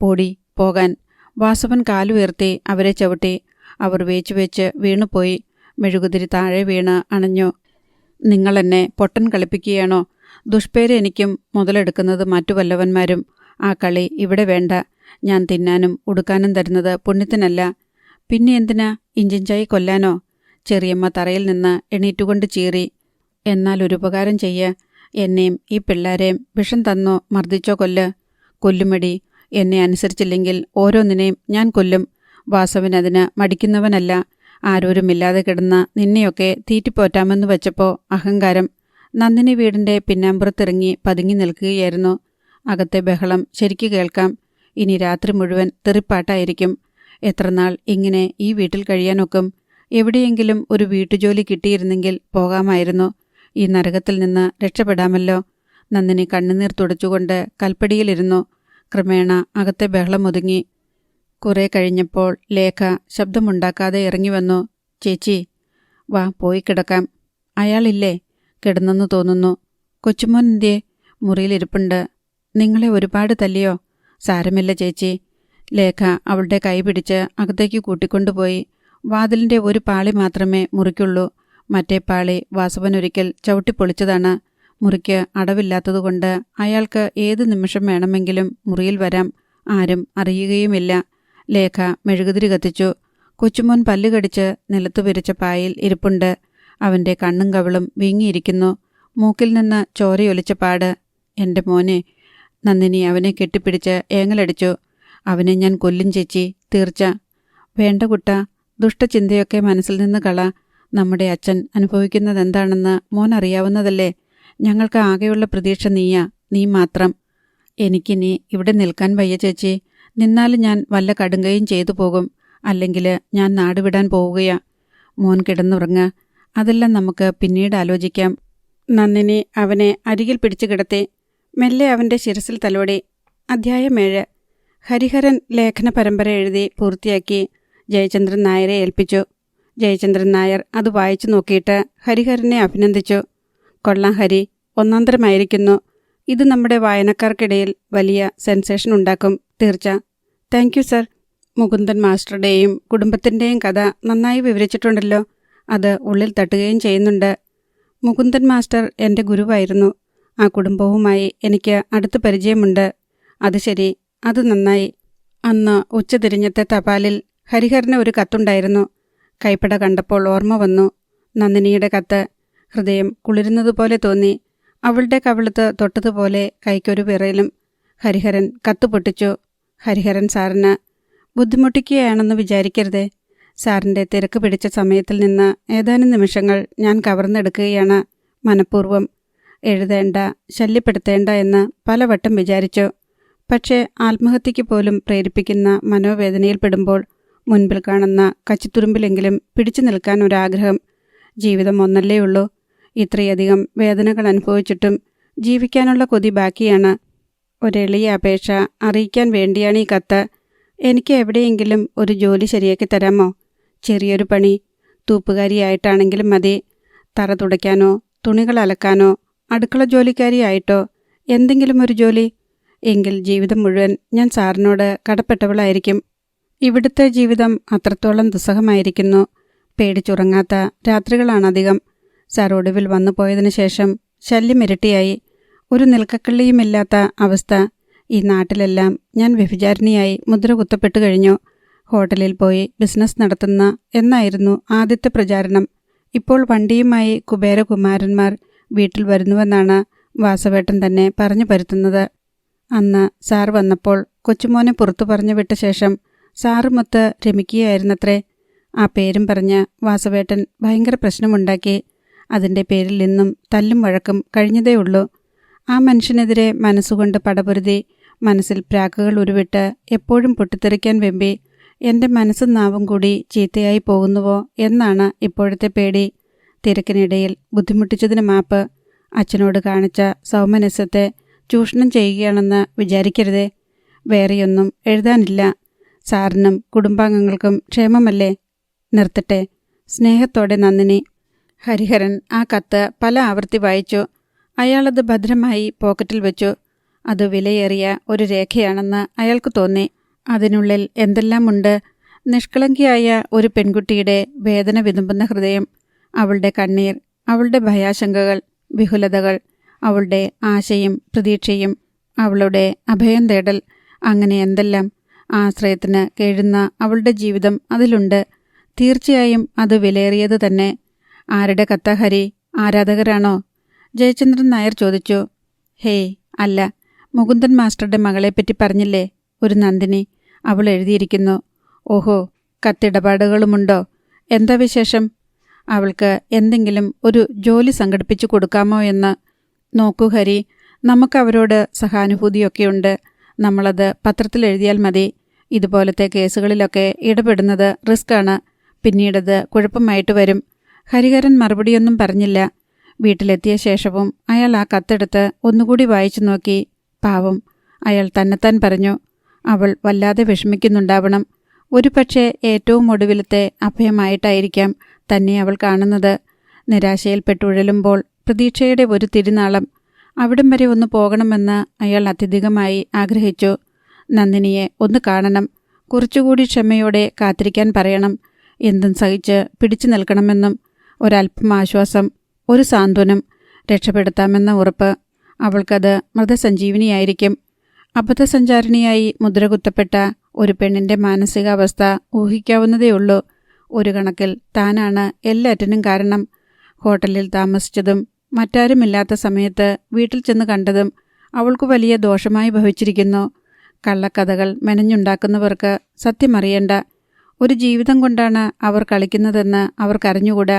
പോടി പോകാൻ. വാസവൻ കാലുയർത്തി അവരെ ചവിട്ടി. അവർ വേച്ച് വീണുപോയി. മെഴുകുതിരി താഴെ വീണ് അണഞ്ഞു. നിങ്ങളെന്നെ പൊട്ടൻ കളിപ്പിക്കുകയാണോ? ദുഷ്പേര് എനിക്കും മുതലെടുക്കുന്നത് മറ്റു വല്ലവന്മാരും. ആ കളി ഇവിടെ വേണ്ട. ഞാൻ തിന്നാനും ഉടുക്കാനും തരുന്നത് പുണ്യത്തിനല്ല. പിന്നെ എന്തിനാ ഇഞ്ചിഞ്ചായി കൊല്ലാനോ? ചെറിയമ്മ തറയിൽ നിന്ന് എണീറ്റുകൊണ്ട് ചീറി. എന്നാൽ ഒരു ഉപകാരം ചെയ്യ. എന്നെയും ഈ പിള്ളേരെയും വിഷം തന്നോ മർദ്ദിച്ചോ കൊല്ലുമടി. എന്നെ അനുസരിച്ചില്ലെങ്കിൽ ഓരോന്നിനെയും ഞാൻ കൊല്ലും. വാസവനതിന് മടിക്കുന്നവനല്ല. ആരോരുമില്ലാതെ കിടന്ന നിന്നെയൊക്കെ തീറ്റിപ്പോറ്റാമെന്ന് വെച്ചപ്പോൾ അഹങ്കാരം. നന്ദിനി വീടിൻ്റെ പിന്നാമ്പുറത്തിറങ്ങി പതുങ്ങി നിൽക്കുകയായിരുന്നു. അകത്തെ ബഹളം ശരിക്കു കേൾക്കാം. ഇനി രാത്രി മുഴുവൻ തെറിപ്പാട്ടായിരിക്കും. എത്രനാൾ ഇങ്ങനെ ഈ വീട്ടിൽ കഴിയാനൊക്കും? എവിടെയെങ്കിലും ഒരു വീട്ടുജോലി കിട്ടിയിരുന്നെങ്കിൽ പോകാമായിരുന്നു. ഈ നരകത്തിൽ നിന്ന് രക്ഷപ്പെടാമല്ലോ. നന്ദിനി കണ്ണുനീർ തുടച്ചുകൊണ്ട് കൽപ്പടിയിലിരുന്നു. ക്രമേണ അകത്തെ ബഹളം ഒതുങ്ങി. കുറെ കഴിഞ്ഞപ്പോൾ ലേഖ ശബ്ദമുണ്ടാക്കാതെ ഇറങ്ങി വന്നു. ചേച്ചി വാ, പോയി കിടക്കാം. അയാളില്ലേ? കിടന്നെന്ന് തോന്നുന്നു. കൊച്ചുമോൻ എന്തേ? മുറിയിലിരിപ്പുണ്ട്. നിങ്ങളെ ഒരുപാട് തല്ലിയോ? സാരമില്ല ചേച്ചി. ലേഖ അവളുടെ കൈ പിടിച്ച് അകത്തേക്ക് കൂട്ടിക്കൊണ്ടുപോയി. വാതിലിൻ്റെ ഒരു പാളി മാത്രമേ മുറിക്കുള്ളൂ. മറ്റേ പാളി വാസവനൊരിക്കൽ ചവിട്ടിപ്പൊളിച്ചതാണ്. മുറിക്ക് അടവില്ലാത്തതുകൊണ്ട് അയാൾക്ക് ഏത് നിമിഷം വേണമെങ്കിലും മുറിയിൽ വരാം. ആരും അറിയുകയുമില്ല. ലേഖ മെഴുകുതിരി കത്തിച്ചു. കൊച്ചുമോൻ പല്ലുകടിച്ച് നിലത്തു വിരിച്ച പായിൽ ഇരിപ്പുണ്ട്. അവൻ്റെ കണ്ണും കവിളും വീങ്ങിയിരിക്കുന്നു. മൂക്കിൽ നിന്ന് ചോരയൊലിച്ച പാട്. എൻ്റെ മോനെ. നന്ദിനി അവനെ കെട്ടിപ്പിടിച്ച് ഏങ്ങലടിച്ചു. അവനെ ഞാൻ കൊല്ലും ചേച്ചി, തീർച്ച. വേണ്ട കുട്ട, ദുഷ്ടചിന്തയൊക്കെ മനസ്സിൽ നിന്ന് കള. നമ്മുടെ അച്ഛൻ അനുഭവിക്കുന്നതെന്താണെന്ന് മോൻ അറിയാവുന്നതല്ലേ. ഞങ്ങൾക്ക് ആകെയുള്ള പ്രതീക്ഷ നീയാ, നീ മാത്രം. എനിക്കിനി ഇവിടെ നിൽക്കാൻ വയ്യ ചേച്ചി. നിന്നാലും ഞാൻ വല്ല കടുങ്കയും ചെയ്തു പോകും. അല്ലെങ്കിൽ ഞാൻ നാടുവിടാൻ പോവുകയാ. മോൻ കിടന്നുറങ്ങ. അതെല്ലാം നമുക്ക് പിന്നീട് ആലോചിക്കാം. നന്ദിനി അവനെ അരികിൽ പിടിച്ചു കിടത്തി. മെല്ലെ അവൻ്റെ ശിരസിൽ തലോടി. അധ്യായം 7. ഹരിഹരൻ ലേഖന പരമ്പര എഴുതി പൂർത്തിയാക്കി ജയചന്ദ്രൻ നായരെ ഏൽപ്പിച്ചു. ജയചന്ദ്രൻ നായർ അത് വായിച്ചു നോക്കിയിട്ട് ഹരിഹരനെ അഭിനന്ദിച്ചു. കൊള്ളാം ഹരി, ഒന്നാന്തരമായിരിക്കുന്നു. ഇത് നമ്മുടെ വായനക്കാർക്കിടയിൽ വലിയ സെൻസേഷൻ ഉണ്ടാക്കും, തീർച്ച. Thank you sir. മുകുന്ദൻ മാസ്റ്ററുടെയും കുടുംബത്തിൻ്റെയും കഥ നന്നായി വിവരിച്ചിട്ടുണ്ടല്ലോ. അത് ഉള്ളിൽ തട്ടുകയും ചെയ്യുന്നുണ്ട്. മുകുന്ദൻ മാസ്റ്റർ എൻ്റെ ഗുരുവായിരുന്നു. ആ കുടുംബവുമായി എനിക്ക് അടുത്ത് പരിചയമുണ്ട്. അത് ശരി, അത് നന്നായി. അന്ന് ഉച്ചതിരിഞ്ഞത്തെ തപാലിൽ ഹരിഹരന് ഒരു കത്തുണ്ടായിരുന്നു. കൈപ്പട കണ്ടപ്പോൾ ഓർമ്മ വന്നു. നന്ദിനിയുടെ കത്ത്. ഹൃദയം കുളിരുന്നതുപോലെ തോന്നി. അവളുടെ കവിളത്ത് തൊട്ടതുപോലെ കൈക്കൊരു വിറയലും. ഹരിഹരൻ കത്ത് പൊട്ടിച്ചു. ഹരിഹരൻ സാറിന്. ബുദ്ധിമുട്ടിക്കുകയാണെന്ന് വിചാരിക്കരുതേ. സാറിൻ്റെ തിരക്ക് പിടിച്ച സമയത്തിൽ നിന്ന് ഏതാനും നിമിഷങ്ങൾ ഞാൻ കവർന്നെടുക്കുകയാണ്. മനഃപൂർവ്വം. എഴുതേണ്ട, ശല്യപ്പെടുത്തേണ്ട എന്ന് പലവട്ടം വിചാരിച്ചു. പക്ഷേ ആത്മഹത്യയ്ക്ക് പോലും പ്രേരിപ്പിക്കുന്ന മനോവേദനയിൽപ്പെടുമ്പോൾ മുൻപിൽ കാണുന്ന കച്ചിത്തുരുമ്പിലെങ്കിലും പിടിച്ചു നിൽക്കാൻ ഒരാഗ്രഹം. ജീവിതം ഒന്നല്ലേ ഉള്ളൂ. ഇത്രയധികം വേദനകൾ അനുഭവിച്ചിട്ടും ജീവിക്കാനുള്ള കൊതി ബാക്കിയാണ്. ഒരെളിയ അപേക്ഷ അറിയിക്കാൻ വേണ്ടിയാണ് ഈ കത്ത്. എനിക്ക് എവിടെയെങ്കിലും ഒരു ജോലി ശരിയാക്കി തരാമോ? ചെറിയൊരു പണി, തൂപ്പുകാരിയായിട്ടാണെങ്കിലും മതി. തറ തുടയ്ക്കാനോ തുണികൾ അലക്കാനോ അടുക്കള ജോലിക്കാരിയായിട്ടോ എന്തെങ്കിലും ഒരു ജോലി. എങ്കിൽ ജീവിതം മുഴുവൻ ഞാൻ സാറിനോട് കടപ്പെട്ടവളായിരിക്കും. ഇവിടുത്തെ ജീവിതം അത്രത്തോളം ദുസ്സഹമായിരിക്കുന്നു. പേടിച്ചുറങ്ങാത്ത രാത്രികളാണധികം. സാർ ഒടുവിൽ വന്നു പോയതിനു ശേഷം ശല്യം ഇരട്ടിയായി. ഒരു നിൽക്കക്കള്ളിയുമില്ലാത്ത അവസ്ഥ. ഈ നാട്ടിലെല്ലാം ഞാൻ വ്യഭിചാരിണിയായി മുദ്ര കുത്തപ്പെട്ടു കഴിഞ്ഞു. ഹോട്ടലിൽ പോയി ബിസിനസ് നടത്തുന്ന എന്നായിരുന്നു ആദ്യത്തെ പ്രചാരണം. ഇപ്പോൾ വണ്ടിയുമായി കുബേരകുമാരന്മാർ വീട്ടിൽ വരുന്നുവെന്നാണ് വാസവേട്ടൻ തന്നെ പറഞ്ഞു പരുത്തുന്നത്. അന്ന് സാർ വന്നപ്പോൾ കൊച്ചുമോനെ പുറത്തു പറഞ്ഞു വിട്ട ശേഷം സാറുമൊത്ത് രമിക്കുകയായിരുന്നത്രേ. ആ പേരും പറഞ്ഞ് വാസവേട്ടൻ ഭയങ്കര പ്രശ്നമുണ്ടാക്കി. അതിൻ്റെ പേരിൽ ഇന്നും തല്ലും വഴക്കും കഴിഞ്ഞതേയുള്ളൂ. ആ മനുഷ്യനെതിരെ മനസ്സുകൊണ്ട് പടപൊരുതി, മനസ്സിൽ പ്രാക്കുകൾ ഉരുവിട്ട് എപ്പോഴും പൊട്ടിത്തെറിക്കാൻ വെമ്പി എൻ്റെ മനസ്സും നാവും കൂടി ചീത്തയായി പോകുന്നുവോ എന്നാണ് ഇപ്പോഴത്തെ പേടി. തിരക്കിനിടയിൽ ബുദ്ധിമുട്ടിച്ചതിന് മാപ്പ്. അച്ഛനോട് കാണിച്ച സൗമനസ്യത്തെ ചൂഷണം ചെയ്യുകയാണെന്ന് വിചാരിക്കരുതേ. വേറെയൊന്നും എഴുതാനില്ല. സാറിനും കുടുംബാംഗങ്ങൾക്കും ക്ഷേമമല്ലേ? നിർത്തട്ടെ. സ്നേഹത്തോടെ നന്ദിനി. ഹരിഹരൻ ആ കത്ത് പല ആവർത്തി വായിച്ചു. അയാളത് ഭദ്രമായി പോക്കറ്റിൽ വെച്ചു. അത് വിലയേറിയ ഒരു രേഖയാണെന്ന് അയാൾക്ക് തോന്നി. അതിനുള്ളിൽ എന്തെല്ലാമുണ്ട്? നിഷ്കളങ്കിയായ ഒരു പെൺകുട്ടിയുടെ വേദന വിതുമ്പുന്ന ഹൃദയം, അവളുടെ കണ്ണീർ, അവളുടെ ഭയാശങ്കകൾ, വിഹുലതകൾ, അവളുടെ ആശയും പ്രതീക്ഷയും, അവളുടെ അഭയം തേടൽ, അങ്ങനെ എന്തെല്ലാം. ആശ്രയത്തിന് കേഴുന്ന അവളുടെ ജീവിതം അതിലുണ്ട്. തീർച്ചയായും അത് വിലയേറിയത് തന്നെ. ആരുടെ കത്താ ഹരി? ആരാധകരാണോ? ജയചന്ദ്രൻ നായർ ചോദിച്ചു. ഹേയ്, അല്ല. മുകുന്ദൻ മാസ്റ്ററുടെ മകളെപ്പറ്റി പറഞ്ഞില്ലേ, ഒരു നന്ദിനി. അവൾ എഴുതിയിരിക്കുന്നു. ഓഹോ, കത്തിടപാടുകളുമുണ്ടോ? എന്താ വിശേഷം? അവൾക്ക് എന്തെങ്കിലും ഒരു ജോലി സംഘടിപ്പിച്ചു കൊടുക്കാമോ എന്ന്. നോക്കൂ ഹരി, നമുക്കവരോട് സഹാനുഭൂതിയൊക്കെയുണ്ട്. നമ്മളത് പത്രത്തിൽ എഴുതിയാൽ മതി. ഇതുപോലത്തെ കേസുകളിലൊക്കെ ഇടപെടുന്നത് റിസ്ക്കാണ്. പിന്നീടത് കുഴപ്പമായിട്ട് വരും. ഹരിഹരൻ മറുപടിയൊന്നും പറഞ്ഞില്ല. വീട്ടിലെത്തിയ ശേഷവും അയാൾ ആ കത്തെടുത്ത് ഒന്നുകൂടി വായിച്ചു നോക്കി. പാവം, അയാൾ തന്നെത്താൻ പറഞ്ഞു. അവൾ വല്ലാതെ വിഷമിക്കുന്നുണ്ടാവണം. ഒരുപക്ഷെ ഏറ്റവും ഒടുവിലത്തെ അഭയമായിട്ടായിരിക്കാം തന്നെ അവൾ കാണുന്നത്. നിരാശയിൽപ്പെട്ടുഴലുമ്പോൾ പ്രതീക്ഷയുടെ ഒരു തിരുനാളം. അവിടം വരെ ഒന്ന് പോകണമെന്ന് അയാൾ അത്യധികമായി ആഗ്രഹിച്ചു. നന്ദിനിയെ ഒന്ന് കാണണം. കുറച്ചുകൂടി ക്ഷമയോടെ കാത്തിരിക്കാൻ പറയണം. എന്തും സഹിച്ച് പിടിച്ചു നിൽക്കണമെന്നും. ഒരല്പം ആശ്വാസം, ഒരു സാന്ത്വനം, രക്ഷപ്പെടുത്താമെന്ന ഉറപ്പ്. അവൾക്കത് മൃതസഞ്ജീവിനിയായിരിക്കും. അബദ്ധസഞ്ചാരിണിയായി മുദ്രകുത്തപ്പെട്ട ഒരു പെണ്ണിൻ്റെ മാനസികാവസ്ഥ ഊഹിക്കാവുന്നതേയുള്ളൂ. ഒരു കണക്കിൽ താനാണ് എല്ലാറ്റിനും കാരണം. ഹോട്ടലിൽ താമസിച്ചതും മറ്റാരുമില്ലാത്ത സമയത്ത് വീട്ടിൽ ചെന്ന് കണ്ടതും അവൾക്ക് വലിയ ദോഷമായി ഭവിച്ചിരിക്കുന്നു. കള്ളക്കഥകൾ മെനഞ്ഞുണ്ടാക്കുന്നവർക്ക് സത്യമറിയണ്ട. ഒരു ജീവിതം കൊണ്ടാണ് അവർ കളിക്കുന്നതെന്ന് അവർക്കറിഞ്ഞുകൂടാ.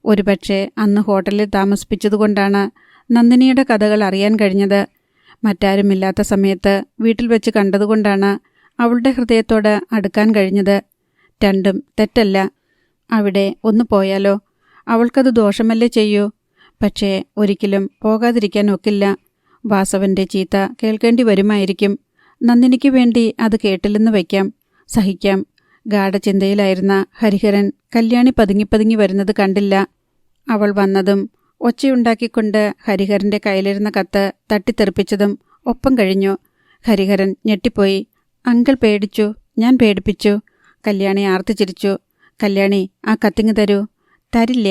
ഒരുപക്ഷെ അന്ന് ഹോട്ടലിൽ താമസിപ്പിച്ചതുകൊണ്ടാണ് നന്ദിനിയുടെ കഥകൾ അറിയാൻ കഴിഞ്ഞത്. മറ്റാരുമില്ലാത്ത സമയത്ത് വീട്ടിൽ വെച്ച് കണ്ടതുകൊണ്ടാണ് അവളുടെ ഹൃദയത്തോട് അടുക്കാൻ കഴിഞ്ഞത്. രണ്ടും തെറ്റല്ല. അവിടെ ഒന്ന് പോയാലോ? അവൾക്കത് ദോഷമല്ലേ ചെയ്യൂ. പക്ഷേ ഒരിക്കലും പോകാതിരിക്കാൻ ഒക്കില്ല. വാസവന്റെ ചീത്ത കേൾക്കേണ്ടി വരുമായിരിക്കും. നന്ദിനിക്ക് വേണ്ടി അത് കേട്ടില്ലെന്ന് വയ്ക്കാം, സഹിക്കാം. ഗാഢചിന്തയിലായിരുന്ന ഹരിഹരൻ കല്യാണി പതുങ്ങി വരുന്നത് കണ്ടില്ല. അവൾ വന്നതും ഒച്ചയുണ്ടാക്കിക്കൊണ്ട് ഹരിഹരൻ്റെ കയ്യിലിരുന്ന കത്ത് തട്ടിത്തെറിപ്പിച്ചതും ഒപ്പം കഴിഞ്ഞു. ഹരിഹരൻ ഞെട്ടിപ്പോയി. അങ്കിൾ പേടിച്ചു, ഞാൻ പേടിപ്പിച്ചു. കല്യാണി ആർത്തിച്ചിരിച്ചു. കല്യാണി, ആ കത്തിങ് തരൂ. തരില്ല.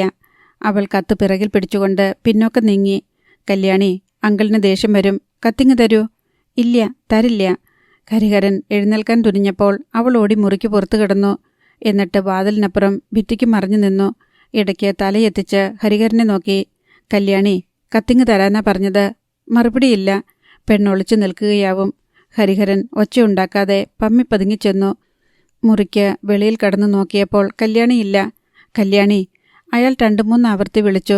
അവൾ കത്ത് പിറകിൽ പിടിച്ചുകൊണ്ട് പിന്നോക്കം നീങ്ങി. കല്യാണി, അങ്കിളിന് ദേഷ്യം വരും. കത്തിങ് തരൂ. ഇല്ല, തരില്ല. ഹരിഹരൻ എഴുന്നേൽക്കാൻ തുനിഞ്ഞപ്പോൾ അവൾ ഓടി മുറിക്ക് പുറത്തു കിടന്നു. എന്നിട്ട് വാതിലിനപ്പുറം ഭിത്തിക്ക് മറിഞ്ഞു നിന്നു. ഇടയ്ക്ക് തലയെത്തിച്ച് ഹരിഹരനെ നോക്കി. കല്യാണി, കത്തിങ് തരാനാ പറഞ്ഞത്. മറുപടിയില്ല. പെണ്ണൊളിച്ചു നിൽക്കുകയാവും. ഹരിഹരൻ ഒച്ചയുണ്ടാക്കാതെ പമ്മിപ്പതുങ്ങി ചെന്നു. മുറിക്ക് വെളിയിൽ കടന്നു നോക്കിയപ്പോൾ കല്യാണിയില്ല. കല്യാണി, അയാൾ 2-3 ആവർത്തി വിളിച്ചു.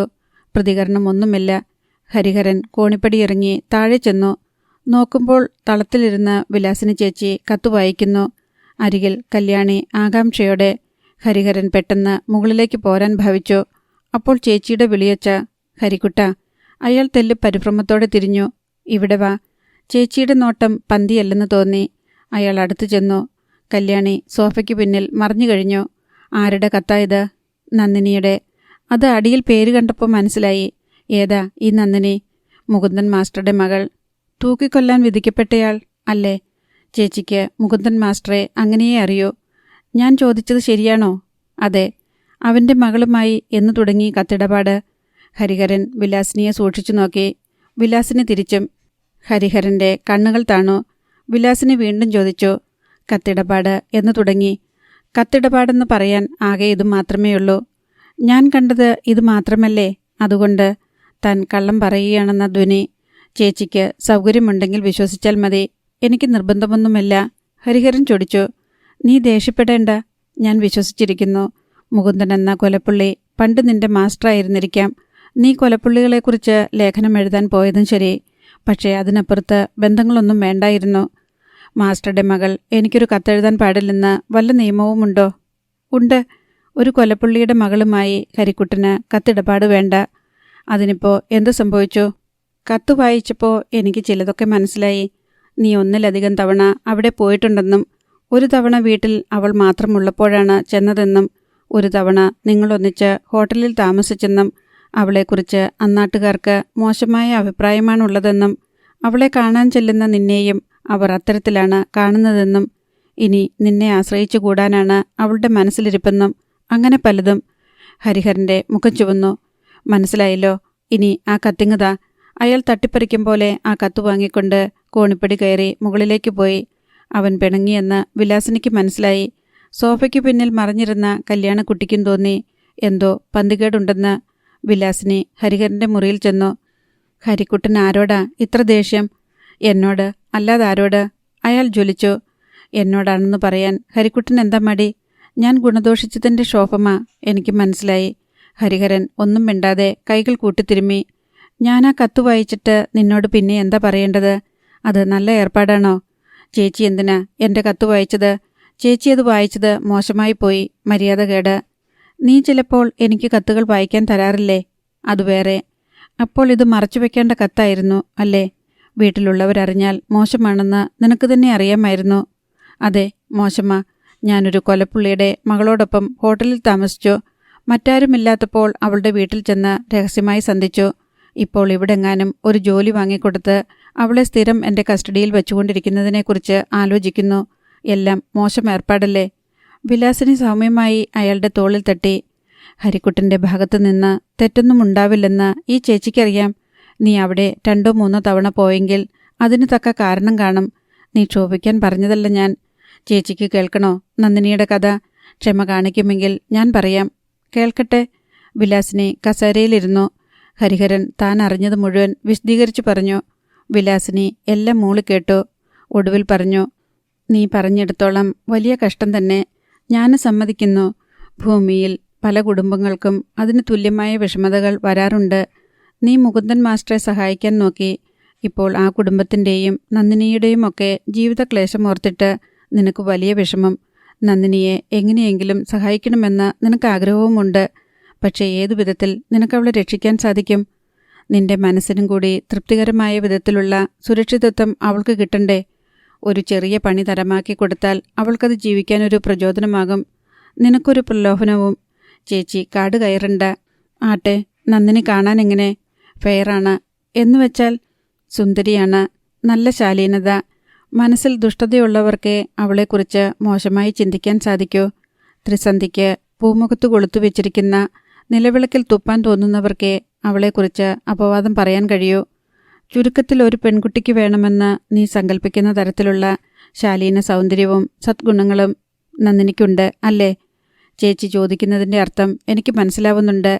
പ്രതികരണമൊന്നുമില്ല. ഹരിഹരൻ കോണിപ്പടിയിറങ്ങി താഴെ ചെന്നു. നോക്കുമ്പോൾ തളത്തിലിരുന്ന് വിലാസിനി ചേച്ചി കത്തു വായിക്കുന്നു. അരികിൽ കല്യാണി ആകാംക്ഷയോടെ. ഹരിഹരൻ പെട്ടെന്ന് മുകളിലേക്ക് പോരാൻ ഭാവിച്ചു. അപ്പോൾ ചേച്ചിയുടെ വിളിയച്ച. ഹരിക്കുട്ട. അയാൾ തെല്ല് പരിഭ്രമത്തോടെ തിരിഞ്ഞു. ഇവിടെ വാ. ചേച്ചിയുടെ നോട്ടം പന്തിയല്ലെന്ന് തോന്നി. അയാൾ അടുത്തു ചെന്നു. കല്യാണി സോഫയ്ക്ക് പിന്നിൽ മറിഞ്ഞു കഴിഞ്ഞു. ആരുടെ കത്തായത്? നന്ദിനിയുടെ. അത് അടിയിൽ പേര് കണ്ടപ്പോൾ മനസ്സിലായി. ഏതാ ഈ നന്ദിനി? മുകുന്ദൻ മാസ്റ്ററുടെ മകൾ. തൂക്കിക്കൊല്ലാൻ വിധിക്കപ്പെട്ടയാൾ അല്ലേ? ചേച്ചിക്ക് മുകുന്ദൻ മാസ്റ്ററെ അങ്ങനെയേ അറിയൂ. ഞാൻ ചോദിച്ചത് ശരിയാണോ? അതെ. അവൻ്റെ മകളുമായി എന്ന് തുടങ്ങി കത്തിടപാട്? ഹരിഹരൻ വിലാസിനിയെ സൂക്ഷിച്ചു നോക്കി. വിലാസിനി തിരിച്ചും. ഹരിഹരൻ്റെ കണ്ണുകൾ താണു. വിലാസിനി വീണ്ടും ചോദിച്ചു. കത്തിടപാട് എന്ന് തുടങ്ങി. കത്തിടപാടെന്ന് പറയാൻ ആകെ ഇത് മാത്രമേയുള്ളൂ. ഞാൻ കണ്ടത് ഇത് മാത്രമല്ലേ? അതുകൊണ്ട് താൻ കള്ളം പറയുകയാണെന്ന ധ്വനി. ചേച്ചിക്ക് സൗകര്യമുണ്ടെങ്കിൽ വിശ്വസിച്ചാൽ മതി. എനിക്ക് നിർബന്ധമൊന്നുമില്ല. ഹരിഹരൻ ചൊടിച്ചു. നീ ദേഷ്യപ്പെടേണ്ട. ഞാൻ വിശ്വസിച്ചിരിക്കുന്നു. മുകുന്ദൻ എന്ന കൊലപ്പുള്ളി പണ്ട് നിന്റെ മാസ്റ്ററായിരുന്നിരിക്കാം. നീ കൊലപ്പുള്ളികളെക്കുറിച്ച് ലേഖനം എഴുതാൻ പോയതും ശരി. പക്ഷേ അതിനപ്പുറത്ത് ബന്ധങ്ങളൊന്നും വേണ്ടായിരുന്നു. മാസ്റ്ററുടെ മകൾ എനിക്കൊരു കത്തെഴുതാൻ പാടില്ലെന്ന് വല്ല നിയമവുമുണ്ടോ? ഉണ്ട്. ഒരു കൊലപ്പുള്ളിയുടെ മകളുമായി ഹരിക്കുട്ടന് കത്തിടപാട് വേണ്ട. അതിനിപ്പോൾ എന്ത് സംഭവിച്ചു? കത്ത് വായിച്ചപ്പോൾ എനിക്ക് ചിലതൊക്കെ മനസ്സിലായി. നീ ഒന്നിലധികം തവണ അവിടെ പോയിട്ടുണ്ടെന്നും ഒരു തവണ വീട്ടിൽ അവൾ മാത്രമുള്ളപ്പോഴാണ് ചെന്നതെന്നും ഒരു തവണ നിങ്ങളൊന്നിച്ച് ഹോട്ടലിൽ താമസിച്ചെന്നും അവളെക്കുറിച്ച് അന്നാട്ടുകാർക്ക് മോശമായ അഭിപ്രായമാണുള്ളതെന്നും അവളെ കാണാൻ ചെല്ലുന്ന നിന്നെയും അവർ അത്തരത്തിലാണ് കാണുന്നതെന്നും ഇനി നിന്നെ ആശ്രയിച്ചു കൂടാനാണ് അവളുടെ മനസ്സിലിരിപ്പെന്നും അങ്ങനെ പലതും. ഹരിഹരൻ്റെ മുഖം ചുവന്നു. മനസ്സിലായല്ലോ, ഇനി ആ കത്തിങ്ങതാ. അയാൾ തട്ടിപ്പറിക്കും പോലെ ആ കത്ത് വാങ്ങിക്കൊണ്ട് കോണിപ്പടി കയറി മുകളിലേക്ക് പോയി. അവൻ പിണങ്ങിയെന്ന് വിലാസിനിക്ക് മനസ്സിലായി. സോഫയ്ക്ക് പിന്നിൽ മറിഞ്ഞിരുന്ന കല്യാണക്കുട്ടിക്കും തോന്നി എന്തോ പന്തികേടുണ്ടെന്ന്. വിലാസിനി ഹരിഹരൻ്റെ മുറിയിൽ ചെന്നു. ഹരിക്കുട്ടൻ ആരോടാ ഇത്ര ദേഷ്യം? എന്നോട് അല്ലാതെ ആരോട്? അയാൾ ജ്വലിച്ചു. എന്നോടാണെന്ന് പറയാൻ ഹരിക്കുട്ടൻ എന്താ മടി? ഞാൻ ഗുണദോഷിച്ചതിൻ്റെ ശോഭമാ എനിക്ക് മനസ്സിലായി. ഹരിഹരൻ ഒന്നും മിണ്ടാതെ കൈകൾ കൂട്ടിത്തിരുമ്മി. ഞാൻ ആ കത്ത് വായിച്ചിട്ട് നിന്നോട് പിന്നെ എന്താ പറയേണ്ടത്? അത് നല്ല ഏർപ്പാടാണോ? ചേച്ചി എന്തിനാ എൻ്റെ കത്ത് വായിച്ചത്? ചേച്ചി അത് വായിച്ചത് മോശമായി പോയി, മര്യാദകേട്. നീ ചിലപ്പോൾ എനിക്ക് കത്തുകൾ വായിക്കാൻ തരാറില്ലേ? അത് വേറെ. അപ്പോൾ ഇത് മറച്ചു വെക്കേണ്ട കത്തായിരുന്നു അല്ലേ? വീട്ടിലുള്ളവരറിഞ്ഞാൽ മോശമാണെന്ന് നിനക്ക് തന്നെ അറിയാമായിരുന്നു. അതെ, മോശമാ. ഞാനൊരു കൊലപ്പുള്ളിയുടെ മകളോടൊപ്പം ഹോട്ടലിൽ താമസിച്ചു. മറ്റാരുമില്ലാത്തപ്പോൾ അവളുടെ വീട്ടിൽ ചെന്ന് രഹസ്യമായി സന്ധിച്ചു. ഇപ്പോൾ ഇവിടെങ്ങാനും ഒരു ജോലി വാങ്ങിക്കൊടുത്ത് അവളെ സ്ഥിരം എൻ്റെ കസ്റ്റഡിയിൽ വെച്ചുകൊണ്ടിരിക്കുന്നതിനെക്കുറിച്ച് ആലോചിക്കുന്നു. എല്ലാം മോശം ഏർപ്പാടല്ലേ? വിലാസിനി സൗമ്യമായി അയാളുടെ തോളിൽ തട്ടി. ഹരിക്കുട്ടൻ്റെ ഭാഗത്തു നിന്ന് തെറ്റൊന്നും ഉണ്ടാവില്ലെന്ന് ഈ ചേച്ചിക്കറിയാം. നീ അവിടെ 2-3 തവണ പോയെങ്കിൽ അതിന് തക്ക കാരണം കാണും. നീ ക്ഷോഭിക്കാൻ പറഞ്ഞതല്ല ഞാൻ. ചേച്ചിക്ക് കേൾക്കണോ നന്ദിനിയുടെ കഥ? ക്ഷമ കാണിക്കുമെങ്കിൽ ഞാൻ പറയാം. കേൾക്കട്ടെ. വിലാസിനി കസേരയിലിരുന്നു. ഹരിഹരൻ താൻ അറിഞ്ഞത് മുഴുവൻ വിശദീകരിച്ചു പറഞ്ഞു. വിലാസിനി എല്ലാം മൂളിക്കേട്ടു. ഒടുവിൽ പറഞ്ഞു, നീ പറഞ്ഞെടുത്തോളം വലിയ കഷ്ടം തന്നെ. ഞാൻ സമ്മതിക്കുന്നു. ഭൂമിയിൽ പല കുടുംബങ്ങൾക്കും അതിന് തുല്യമായ വിഷമതകൾ വരാറുണ്ട്. നീ മുകുന്ദൻ മാസ്റ്ററെ സഹായിക്കാൻ നോക്കി. ഇപ്പോൾ ആ കുടുംബത്തിൻ്റെയും നന്ദിനിയുടെയും ഒക്കെ ജീവിതക്ലേശം ഓർത്തിട്ട് നിനക്ക് വലിയ വിഷമം. നന്ദിനിയെ എങ്ങനെയെങ്കിലും സഹായിക്കണമെന്ന് നിനക്ക് ആഗ്രഹവുമുണ്ട്. പക്ഷേ ഏതു വിധത്തിൽ നിനക്കവളെ രക്ഷിക്കാൻ സാധിക്കും? നിന്റെ മനസ്സിനും കൂടി തൃപ്തികരമായ വിധത്തിലുള്ള സുരക്ഷിതത്വം അവൾക്ക് കിട്ടണ്ടേ? ഒരു ചെറിയ പണി തരമാക്കി കൊടുത്താൽ അവൾക്കത് ജീവിക്കാനൊരു പ്രചോദനമാകും, നിനക്കൊരു പ്രലോഭനവും. ചേച്ചി കാട് കയറണ്ട. ആട്ടെ, നന്ദിനി കാണാൻ എങ്ങനെ? ഫെയറാണ്. എന്നുവെച്ചാൽ സുന്ദരിയാണ്, നല്ല ശാലീനത. മനസ്സിൽ ദുഷ്ടതയുള്ളവർക്കേ അവളെക്കുറിച്ച് മോശമായി ചിന്തിക്കാൻ സാധിക്കൂ. ത്രിസന്ധിക്ക് പൂമുഖത്ത് കൊളുത്തു വെച്ചിരിക്കുന്ന നിലവിളക്കിൽ തുപ്പാൻ തോന്നുന്നവർക്കേ അവളെക്കുറിച്ച് അപവാദം പറയാൻ കഴിയൂ. ചുരുക്കത്തിൽ ഒരു പെൺകുട്ടിക്ക് വേണമെന്ന് നീ സങ്കല്പിക്കുന്ന തരത്തിലുള്ള ശാലീന സൗന്ദര്യവും സദ്ഗുണങ്ങളും നന്ദിനിക്കുണ്ട് അല്ലേ? ചേച്ചി ചോദിക്കുന്നതിൻ്റെ അർത്ഥം എനിക്ക് മനസ്സിലാവുന്നുണ്ട്.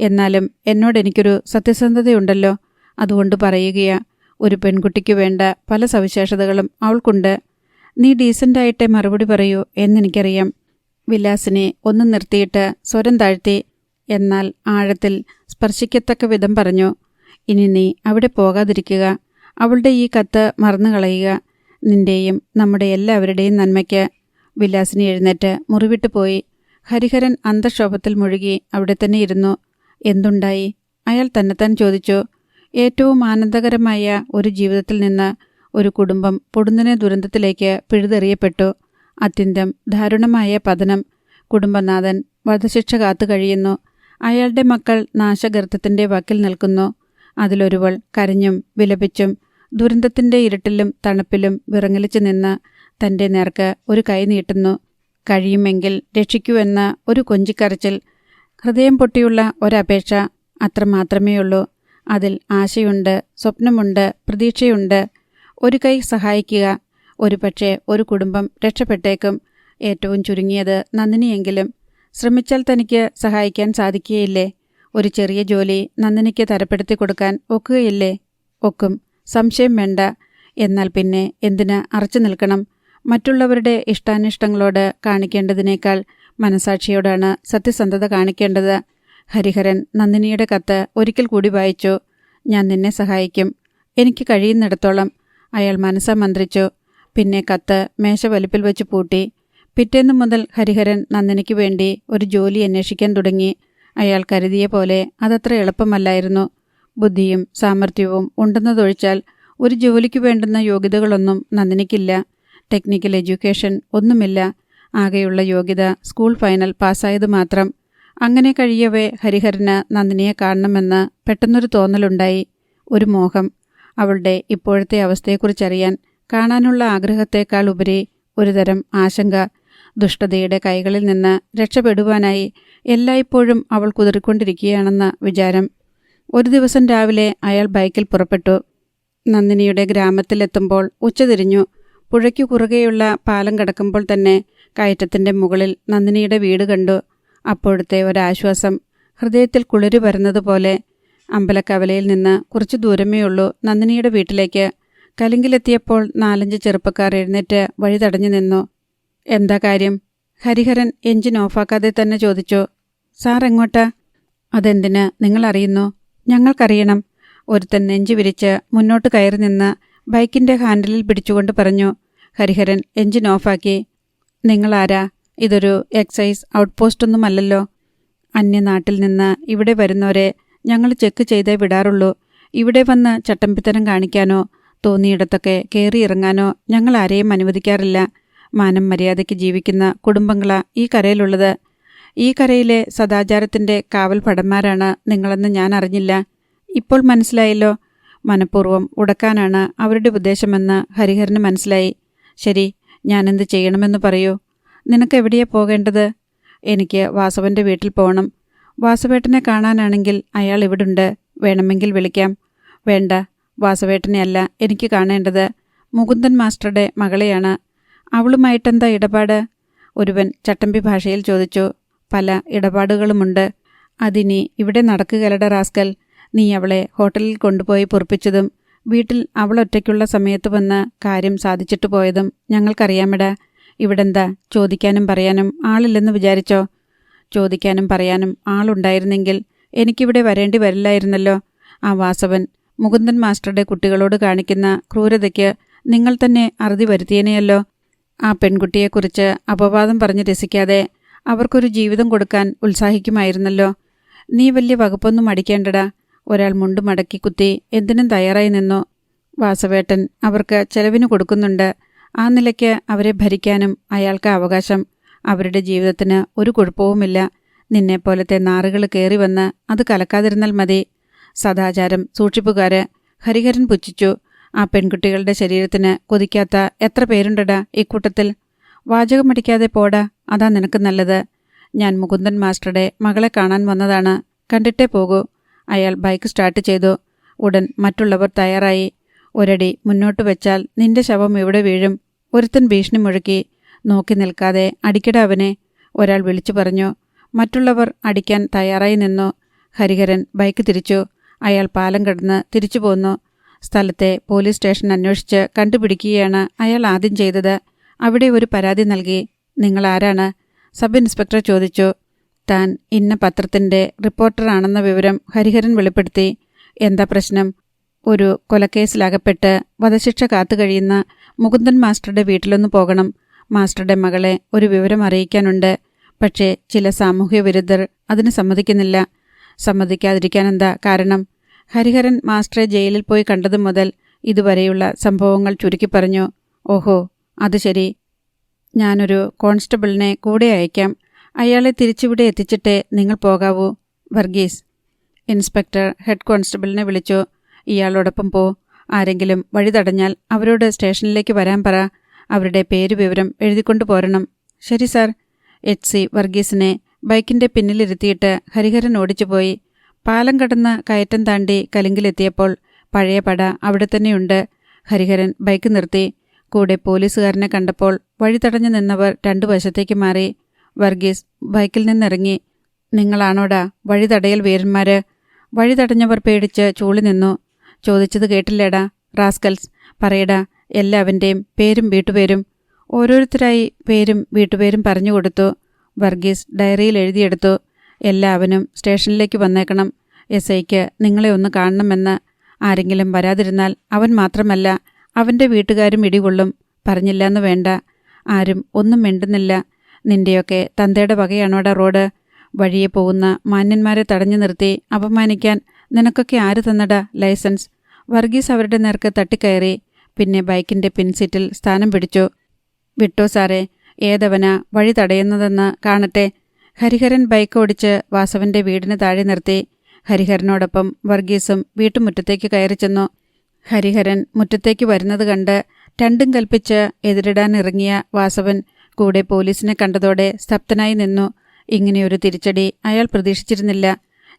എന്നാലും എന്നോടെനിക്കൊരു സത്യസന്ധതയുണ്ടല്ലോ, അതുകൊണ്ട് പറയുകയാ. ഒരു പെൺകുട്ടിക്ക് വേണ്ട പല സവിശേഷതകളും അവൾക്കുണ്ട്. നീ ഡീസൻ്റായിട്ടേ മറുപടി പറയൂ എന്നെനിക്കറിയാം. വിലാസിനെ ഒന്ന് നിർത്തിയിട്ട് സ്വരം താഴ്ത്തി, എന്നാൽ ആഴത്തിൽ സ്പർശിക്കത്തക്ക വിധം പറഞ്ഞു. ഇനി നീ അവിടെ പോകാതിരിക്കുക. അവളുടെ ഈ കത്ത് മറന്നുകളയുക. നിന്റെയും നമ്മുടെ എല്ലാവരുടെയും നന്മയ്ക്ക്. വിലാസിനി എഴുന്നേറ്റ് മുറിവിട്ടു പോയി. ഹരിഹരൻ അന്തക്ഷോഭത്തിൽ മുഴുകി അവിടെ തന്നെ ഇരുന്നു. എന്തുണ്ടായി? അയാൾ തന്നെത്താൻ ചോദിച്ചു. ഏറ്റവും ആനന്ദകരമായ ഒരു ജീവിതത്തിൽ നിന്ന് ഒരു കുടുംബം പൊടുന്നനെ ദുരന്തത്തിലേക്ക് പിഴുതെറിയപ്പെട്ടു. അത്യന്തം ദാരുണമായ പതനം. കുടുംബനാഥൻ വധശിക്ഷ കാത്തു കഴിയുന്നു. അയാളുടെ മക്കൾ നാശഗർത്തത്തിൻ്റെ വക്കിൽ നിൽക്കുന്നു. അതിലൊരുവൾ കരഞ്ഞും വിലപിച്ചും ദുരന്തത്തിൻ്റെ ഇരുട്ടിലും തണുപ്പിലും വിറങ്ങലിച്ചു നിന്ന് തൻ്റെ നേർക്ക് ഒരു കൈ നീട്ടുന്നു. കഴിയുമെങ്കിൽ രക്ഷിക്കൂ എന്ന ഒരു കൊഞ്ചിക്കരച്ചിൽ. ഹൃദയം പൊട്ടിയുള്ള ഒരപേക്ഷ. അത്രമാത്രമേയുള്ളൂ. അതിൽ ആശയുണ്ട്, സ്വപ്നമുണ്ട്, പ്രതീക്ഷയുണ്ട്. ഒരു കൈ സഹായിക്കുക. ഒരുപക്ഷെ ഒരു കുടുംബം രക്ഷപ്പെട്ടേക്കും. ഏറ്റവും ചുരുങ്ങിയത് നന്ദിനിയെങ്കിലും. ശ്രമിച്ചാൽ തനിക്ക് സഹായിക്കാൻ സാധിക്കുകയില്ലേ? ഒരു ചെറിയ ജോലി നന്ദിനിക്ക് തരപ്പെടുത്തി കൊടുക്കാൻ ഒക്കുകയില്ലേ? ഒക്കും, സംശയം വേണ്ട. എന്നാൽ പിന്നെ എന്തിന് അറച്ചു നിൽക്കണം? മറ്റുള്ളവരുടെ ഇഷ്ടാനിഷ്ടങ്ങളോട് കാണിക്കേണ്ടതിനേക്കാൾ മനസാക്ഷിയോടാണ് സത്യസന്ധത കാണിക്കേണ്ടത്. ഹരിഹരൻ നന്ദിനിയുടെ കത്ത് ഒരിക്കൽ കൂടി വായിച്ചു. ഞാൻ നിന്നെ സഹായിക്കും, എനിക്ക് കഴിയുന്നിടത്തോളം. അയാൾ മനസ്സാ മന്ത്രിച്ചു. പിന്നെ കത്ത് മേശവലിപ്പിൽ വെച്ച് പൂട്ടി. പിറ്റേന്നു മുതൽ ഹരിഹരൻ നന്ദിനിക്ക് വേണ്ടി ഒരു ജോലി അന്വേഷിക്കാൻ തുടങ്ങി. അയാൾ കരുതിയ പോലെ അതത്ര എളുപ്പമല്ലായിരുന്നു. ബുദ്ധിയും സാമർഥ്യവും ഉണ്ടെന്നതൊഴിച്ചാൽ ഒരു ജോലിക്ക് വേണ്ടുന്ന യോഗ്യതകളൊന്നും നന്ദിനിക്കില്ല. ടെക്നിക്കൽ എഡ്യൂക്കേഷൻ ഒന്നുമില്ല. ആകെയുള്ള യോഗ്യത സ്കൂൾ ഫൈനൽ പാസ്സായത് മാത്രം. അങ്ങനെ കഴിയവേ ഹരിഹരന് നന്ദിനിയെ കാണണമെന്ന് പെട്ടെന്നൊരു തോന്നലുണ്ടായി. ഒരു മോഹം. അവളുടെ ഇപ്പോഴത്തെ അവസ്ഥയെക്കുറിച്ചറിയാൻ കാണാനുള്ള ആഗ്രഹത്തേക്കാൾ ഉപരി ഒരുതരം ആശങ്ക. ദുഷ്ടതയുടെ കൈകളിൽ നിന്ന് രക്ഷപ്പെടുവാനായി എല്ലായ്പ്പോഴും അവൾ കുതിറിക്കൊണ്ടിരിക്കുകയാണെന്ന വിചാരം. ഒരു ദിവസം രാവിലെ അയാൾ ബൈക്കിൽ പുറപ്പെട്ടു. നന്ദിനിയുടെ ഗ്രാമത്തിലെത്തുമ്പോൾ ഉച്ചതിരിഞ്ഞു. പുഴയ്ക്കു കുറുകെയുള്ള പാലം കടക്കുമ്പോൾ തന്നെ കയറ്റത്തിൻ്റെ മുകളിൽ നന്ദിനിയുടെ വീട് കണ്ടു. അപ്പോഴത്തെ ഒരാശ്വാസം. ഹൃദയത്തിൽ കുളിരു പരന്നതുപോലെ. അമ്പലക്കവലയിൽ നിന്ന് കുറച്ചു ദൂരമേ ഉള്ളൂ നന്ദിനിയുടെ വീട്ടിലേക്ക്. കലിങ്കിലെത്തിയപ്പോൾ 4-5 ചെറുപ്പക്കാർ എഴുന്നേറ്റ് വഴി തടഞ്ഞു നിന്നു. എന്താ കാര്യം? ഹരിഹരൻ എഞ്ചിൻ ഓഫാക്കാതെ തന്നെ ചോദിച്ചു. സാർ എങ്ങോട്ടാ? അതെന്തിന് നിങ്ങളറിയുന്നു? ഞങ്ങൾക്കറിയണം. ഒരുത്തൻ നെഞ്ചു വിരിച്ച് മുന്നോട്ട് കയറി നിന്ന് ബൈക്കിൻ്റെ ഹാൻഡിലിൽ പിടിച്ചുകൊണ്ട് പറഞ്ഞു. ഹരിഹരൻ എഞ്ചിൻ ഓഫാക്കി. നിങ്ങളാരാ? ഇതൊരു എക്സൈസ് ഔട്ട്പോസ്റ്റൊന്നുമല്ലല്ലോ. അന്യനാട്ടിൽ നിന്ന് ഇവിടെ വരുന്നവരെ ഞങ്ങൾ ചെക്ക് ചെയ്തേ വിടാറുള്ളൂ. ഇവിടെ വന്ന് ചട്ടമ്പിത്തരം കാണിക്കാനോ തോന്നിയിടത്തൊക്കെ കയറിയിറങ്ങാനോ ഞങ്ങൾ ആരെയും അനുവദിക്കാറില്ല. മാനം മര്യാദയ്ക്ക് ജീവിക്കുന്ന കുടുംബങ്ങളാ ഈ കരയിലുള്ളത്. ഈ കരയിലെ സദാചാരത്തിൻ്റെ കാവൽ ഭടന്മാരാണ് നിങ്ങളെന്ന് ഞാൻ അറിഞ്ഞില്ല. ഇപ്പോൾ മനസ്സിലായല്ലോ. മനഃപൂർവ്വം ഉടക്കാനാണ് അവരുടെ ഉദ്ദേശമെന്ന് ഹരിഹരന് മനസ്സിലായി. ശരി, ഞാനെന്ത് ചെയ്യണമെന്ന് പറയൂ. നിനക്കെവിടെയാ പോകേണ്ടത്? എനിക്ക് വാസവൻ്റെ വീട്ടിൽ പോകണം. വാസവേട്ടനെ കാണാനാണെങ്കിൽ അയാൾ ഇവിടുണ്ട്. വേണമെങ്കിൽ വിളിക്കാം. വേണ്ട, വാസവേട്ടനെ അല്ല എനിക്ക് കാണേണ്ടത്. മുകുന്ദൻ മാസ്റ്ററുടെ മകളെയാണ്. അവളുമായിട്ടെന്താ ഇടപാട്? ഒരുവൻ ചട്ടമ്പി ഭാഷയിൽ ചോദിച്ചു. പല ഇടപാടുകളുമുണ്ട്. അതിനി ഇവിടെ നടക്കുകയല്ലട റാസ്കൽ. നീ അവളെ ഹോട്ടലിൽ കൊണ്ടുപോയി പൊറുപ്പിച്ചതും വീട്ടിൽ അവളൊറ്റയ്ക്കുള്ള സമയത്ത് വന്ന് കാര്യം സാധിച്ചിട്ട് പോയതും ഞങ്ങൾക്കറിയാമെടാ. ഇവിടെന്താ ചോദിക്കാനും പറയാനും ആളില്ലെന്ന് വിചാരിച്ചോ? ചോദിക്കാനും പറയാനും ആളുണ്ടായിരുന്നെങ്കിൽ എനിക്കിവിടെ വരേണ്ടി വരില്ലായിരുന്നല്ലോ. ആ വാസവൻ മുകുന്ദൻ മാസ്റ്ററുടെ കുട്ടികളോട് കാണിക്കുന്ന ക്രൂരതയ്ക്ക് നിങ്ങൾ തന്നെ അറുതി വരുത്തിയനെയല്ലോ. ആ പെൺകുട്ടിയെക്കുറിച്ച് അപവാദം പറഞ്ഞ് രസിക്കാതെ അവർക്കൊരു ജീവിതം കൊടുക്കാൻ ഉത്സാഹിക്കുമായിരുന്നല്ലോ. നീ വലിയ വകുപ്പൊന്നും അടിക്കേണ്ടടാ. ഒരാൾ മുണ്ടു മടക്കി കുത്തി എന്തിനും തയ്യാറായി നിന്നു. വാസവേട്ടൻ അവർക്ക് ചെലവിന് കൊടുക്കുന്നുണ്ട്. ആ നിലയ്ക്ക് അവരെ ഭരിക്കാനും അയാൾക്ക് അവകാശം. അവരുടെ ജീവിതത്തിന് ഒരു കുഴപ്പവുമില്ല. നിന്നെപ്പോലത്തെ നാറുകൾ കയറി വന്ന് അത് കലക്കാതിരുന്നാൽ മതി. സദാചാരം സൂക്ഷിപ്പുകാര്. ഹരിഹരൻ പുച്ഛിച്ചു. ആ പെൺകുട്ടികളുടെ ശരീരത്തിന് കൊതിക്കാത്ത എത്ര പേരുണ്ടടാ ഇക്കൂട്ടത്തിൽ. വാചകമടിക്കാതെ പോടാ, അതാ നിനക്ക് നല്ലത്. ഞാൻ മുകുന്ദൻ മാസ്റ്ററുടെ മകളെ കാണാൻ വന്നതാണ്. കണ്ടിട്ടേ പോകൂ. അയാൾ ബൈക്ക് സ്റ്റാർട്ട് ചെയ്തു. ഉടൻ മറ്റുള്ളവർ തയ്യാറായി. ഒരടി മുന്നോട്ട് വെച്ചാൽ നിന്റെ ശവം ഇവിടെ വീഴും. ഒരുത്തൻ ഭീഷണി മുഴക്കി. നോക്കി നിൽക്കാതെ അടിക്കട അവനെ, ഒരാൾ വിളിച്ചു പറഞ്ഞു. മറ്റുള്ളവർ അടിക്കാൻ തയ്യാറായി നിന്നു. ഹരിഹരൻ ബൈക്ക് തിരിച്ചു. അയാൾ പാലം കടന്ന് തിരിച്ചു പോന്നു. സ്ഥലത്തെ പോലീസ് സ്റ്റേഷൻ അന്വേഷിച്ച് കണ്ടുപിടിക്കുകയാണ് അയാൾ ആദ്യം ചെയ്തത്. അവിടെ ഒരു പരാതി നൽകി. നിങ്ങളാരാണ്? സബ് ഇൻസ്പെക്ടർ ചോദിച്ചു. താൻ ഇന്ന പത്രത്തിൻ്റെ റിപ്പോർട്ടറാണെന്ന വിവരം ഹരിഹരൻ വെളിപ്പെടുത്തി. എന്താ പ്രശ്നം? ഒരു കൊലക്കേസിലകപ്പെട്ട് വധശിക്ഷ കാത്തുകഴിയുന്ന മുകുന്ദൻ മാസ്റ്ററുടെ വീട്ടിലൊന്ന് പോകണം. മാസ്റ്ററുടെ മകളെ ഒരു വിവരം അറിയിക്കാനുണ്ട്. പക്ഷേ ചില സാമൂഹ്യ വിരുദ്ധർ അതിന് സമ്മതിക്കുന്നില്ല. സമ്മതിക്കാതിരിക്കാനെന്താ കാരണം? ഹരിഹരൻ മാസ്റ്ററെ ജയിലിൽ പോയി കണ്ടതു മുതൽ ഇതുവരെയുള്ള സംഭവങ്ങൾ ചുരുക്കി പറഞ്ഞു. ഓഹോ, അത് ശരി. ഞാനൊരു കോൺസ്റ്റബിളിനെ കൂടെ അയക്കാം. അയാളെ തിരിച്ചിവിടെ എത്തിച്ചിട്ടേ നിങ്ങൾ പോകാവൂ. വർഗീസ്. ഇൻസ്പെക്ടർ ഹെഡ് കോൺസ്റ്റബിളിനെ വിളിച്ചു. ഇയാളോടൊപ്പം പോ. ആരെങ്കിലും വഴി തടഞ്ഞാൽ അവരോട് സ്റ്റേഷനിലേക്ക് വരാൻ പറ. അവരുടെ പേര് വിവരം എഴുതിക്കൊണ്ടു പോരണം. ശരി സാർ. HC വർഗീസിനെ ബൈക്കിൻ്റെ പിന്നിലിരുത്തിയിട്ട് ഹരിഹരൻ ഓടിച്ചുപോയി. പാലം കടന്ന് കയറ്റം താണ്ടി കലിങ്കിലെത്തിയപ്പോൾ പഴയ പട അവിടെ തന്നെയുണ്ട്. ഹരിഹരൻ ബൈക്ക് നിർത്തി. കൂടെ പോലീസുകാരനെ കണ്ടപ്പോൾ വഴി തടഞ്ഞു നിന്നവർ 2 വശത്തേക്ക് മാറി. വർഗീസ് ബൈക്കിൽ നിന്നിറങ്ങി. നിങ്ങളാണോടാ വഴി തടയൽ വീരന്മാര്? വഴി തടഞ്ഞവർ പേടിച്ച് ചൂളി നിന്നു. ചോദിച്ചത് കേട്ടില്ലേടാ റാസ്കൽസ്? പറയടാ എല്ലാവൻ്റെയും പേരും വീട്ടുപേരും. ഓരോരുത്തരായി പേരും വീട്ടുപേരും പറഞ്ഞുകൊടുത്തു. വർഗീസ് ഡയറിയിൽ എഴുതിയെടുത്തു. എല്ലാവനും സ്റ്റേഷനിലേക്ക് വന്നേക്കണം. SIക്ക് നിങ്ങളെ ഒന്ന് കാണണമെന്ന്. ആരെങ്കിലും വരാതിരുന്നാൽ അവൻ മാത്രമല്ല അവൻ്റെ വീട്ടുകാരും ഇടികൊള്ളും. പറഞ്ഞില്ലെന്ന് വേണ്ട. ആരും ഒന്നും മിണ്ടുന്നില്ല. നിന്റെയൊക്കെ തന്തയുടെ വകയാണോടാ റോഡ്? വഴിയെ പോകുന്ന മാന്യന്മാരെ തടഞ്ഞു നിർത്തി അപമാനിക്കാൻ നിനക്കൊക്കെ ആര് തന്നടാ ലൈസൻസ്? വർഗീസ് അവരുടെ നേർക്ക് തട്ടിക്കയറി. പിന്നെ ബൈക്കിൻ്റെ പിൻസീറ്റിൽ സ്ഥാനം പിടിച്ചു. വിട്ടോ സാറേ, ഏതവനാ വഴി തടയുന്നതെന്ന് കാണട്ടെ. ഹരിഹരൻ ബൈക്ക് ഓടിച്ച് വാസവന്റെ വീടിന് താഴെ നിർത്തി. ഹരിഹരനോടൊപ്പം വർഗീസും വീട്ടുമുറ്റത്തേക്ക് കയറി ചെന്നു. ഹരിഹരൻ മുറ്റത്തേക്ക് വരുന്നത് കണ്ട് രണ്ടും കൽപ്പിച്ച് എതിരിടാനിറങ്ങിയ വാസവൻ കൂടെ പോലീസിനെ കണ്ടതോടെ സ്തബ്ധനായി നിന്നു. ഇങ്ങനെയൊരു തിരിച്ചടി അയാൾ പ്രതീക്ഷിച്ചിരുന്നില്ല.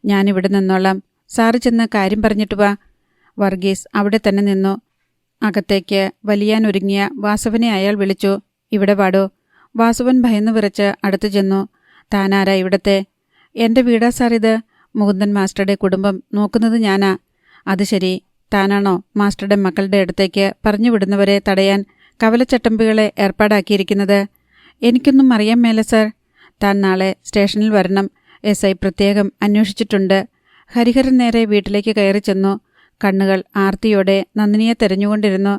ഞാനിവിടെ നിന്നോളാം, സാറ് ചെന്ന് കാര്യം പറഞ്ഞിട്ട് വാ. വർഗീസ് അവിടെ തന്നെ നിന്നു. അകത്തേക്ക് വലിയാനൊരുങ്ങിയ വാസവനെ അയാൾ വിളിച്ചു. ഇവിടെ വാടോ. വാസവൻ ഭയന്നു വിറച്ച് അടുത്തു ചെന്നു. താനാരാ ഇവിടത്തെ? എൻ്റെ വീടാ സാർ ഇത്. മുകുന്ദൻ മാസ്റ്ററുടെ കുടുംബം നോക്കുന്നത് ഞാനാ. അത് ശരി, താനാണോ മാസ്റ്ററുടെ മക്കളുടെ അടുത്തേക്ക് പറഞ്ഞു വിടുന്നവരെ തടയാൻ കവലച്ചട്ടമ്പികളെ ഏർപ്പാടാക്കിയിരിക്കുന്നത്? എനിക്കൊന്നും അറിയാൻ മേല സാർ. താൻ നാളെ സ്റ്റേഷനിൽ വരണം. SI പ്രത്യേകം അന്വേഷിച്ചിട്ടുണ്ട്. ഹരിഹരൻ നേരെ വീട്ടിലേക്ക് കയറി ചെന്നു. കണ്ണുകൾ ആർത്തിയോടെ നന്ദിനിയെ തെരഞ്ഞുകൊണ്ടിരുന്നു.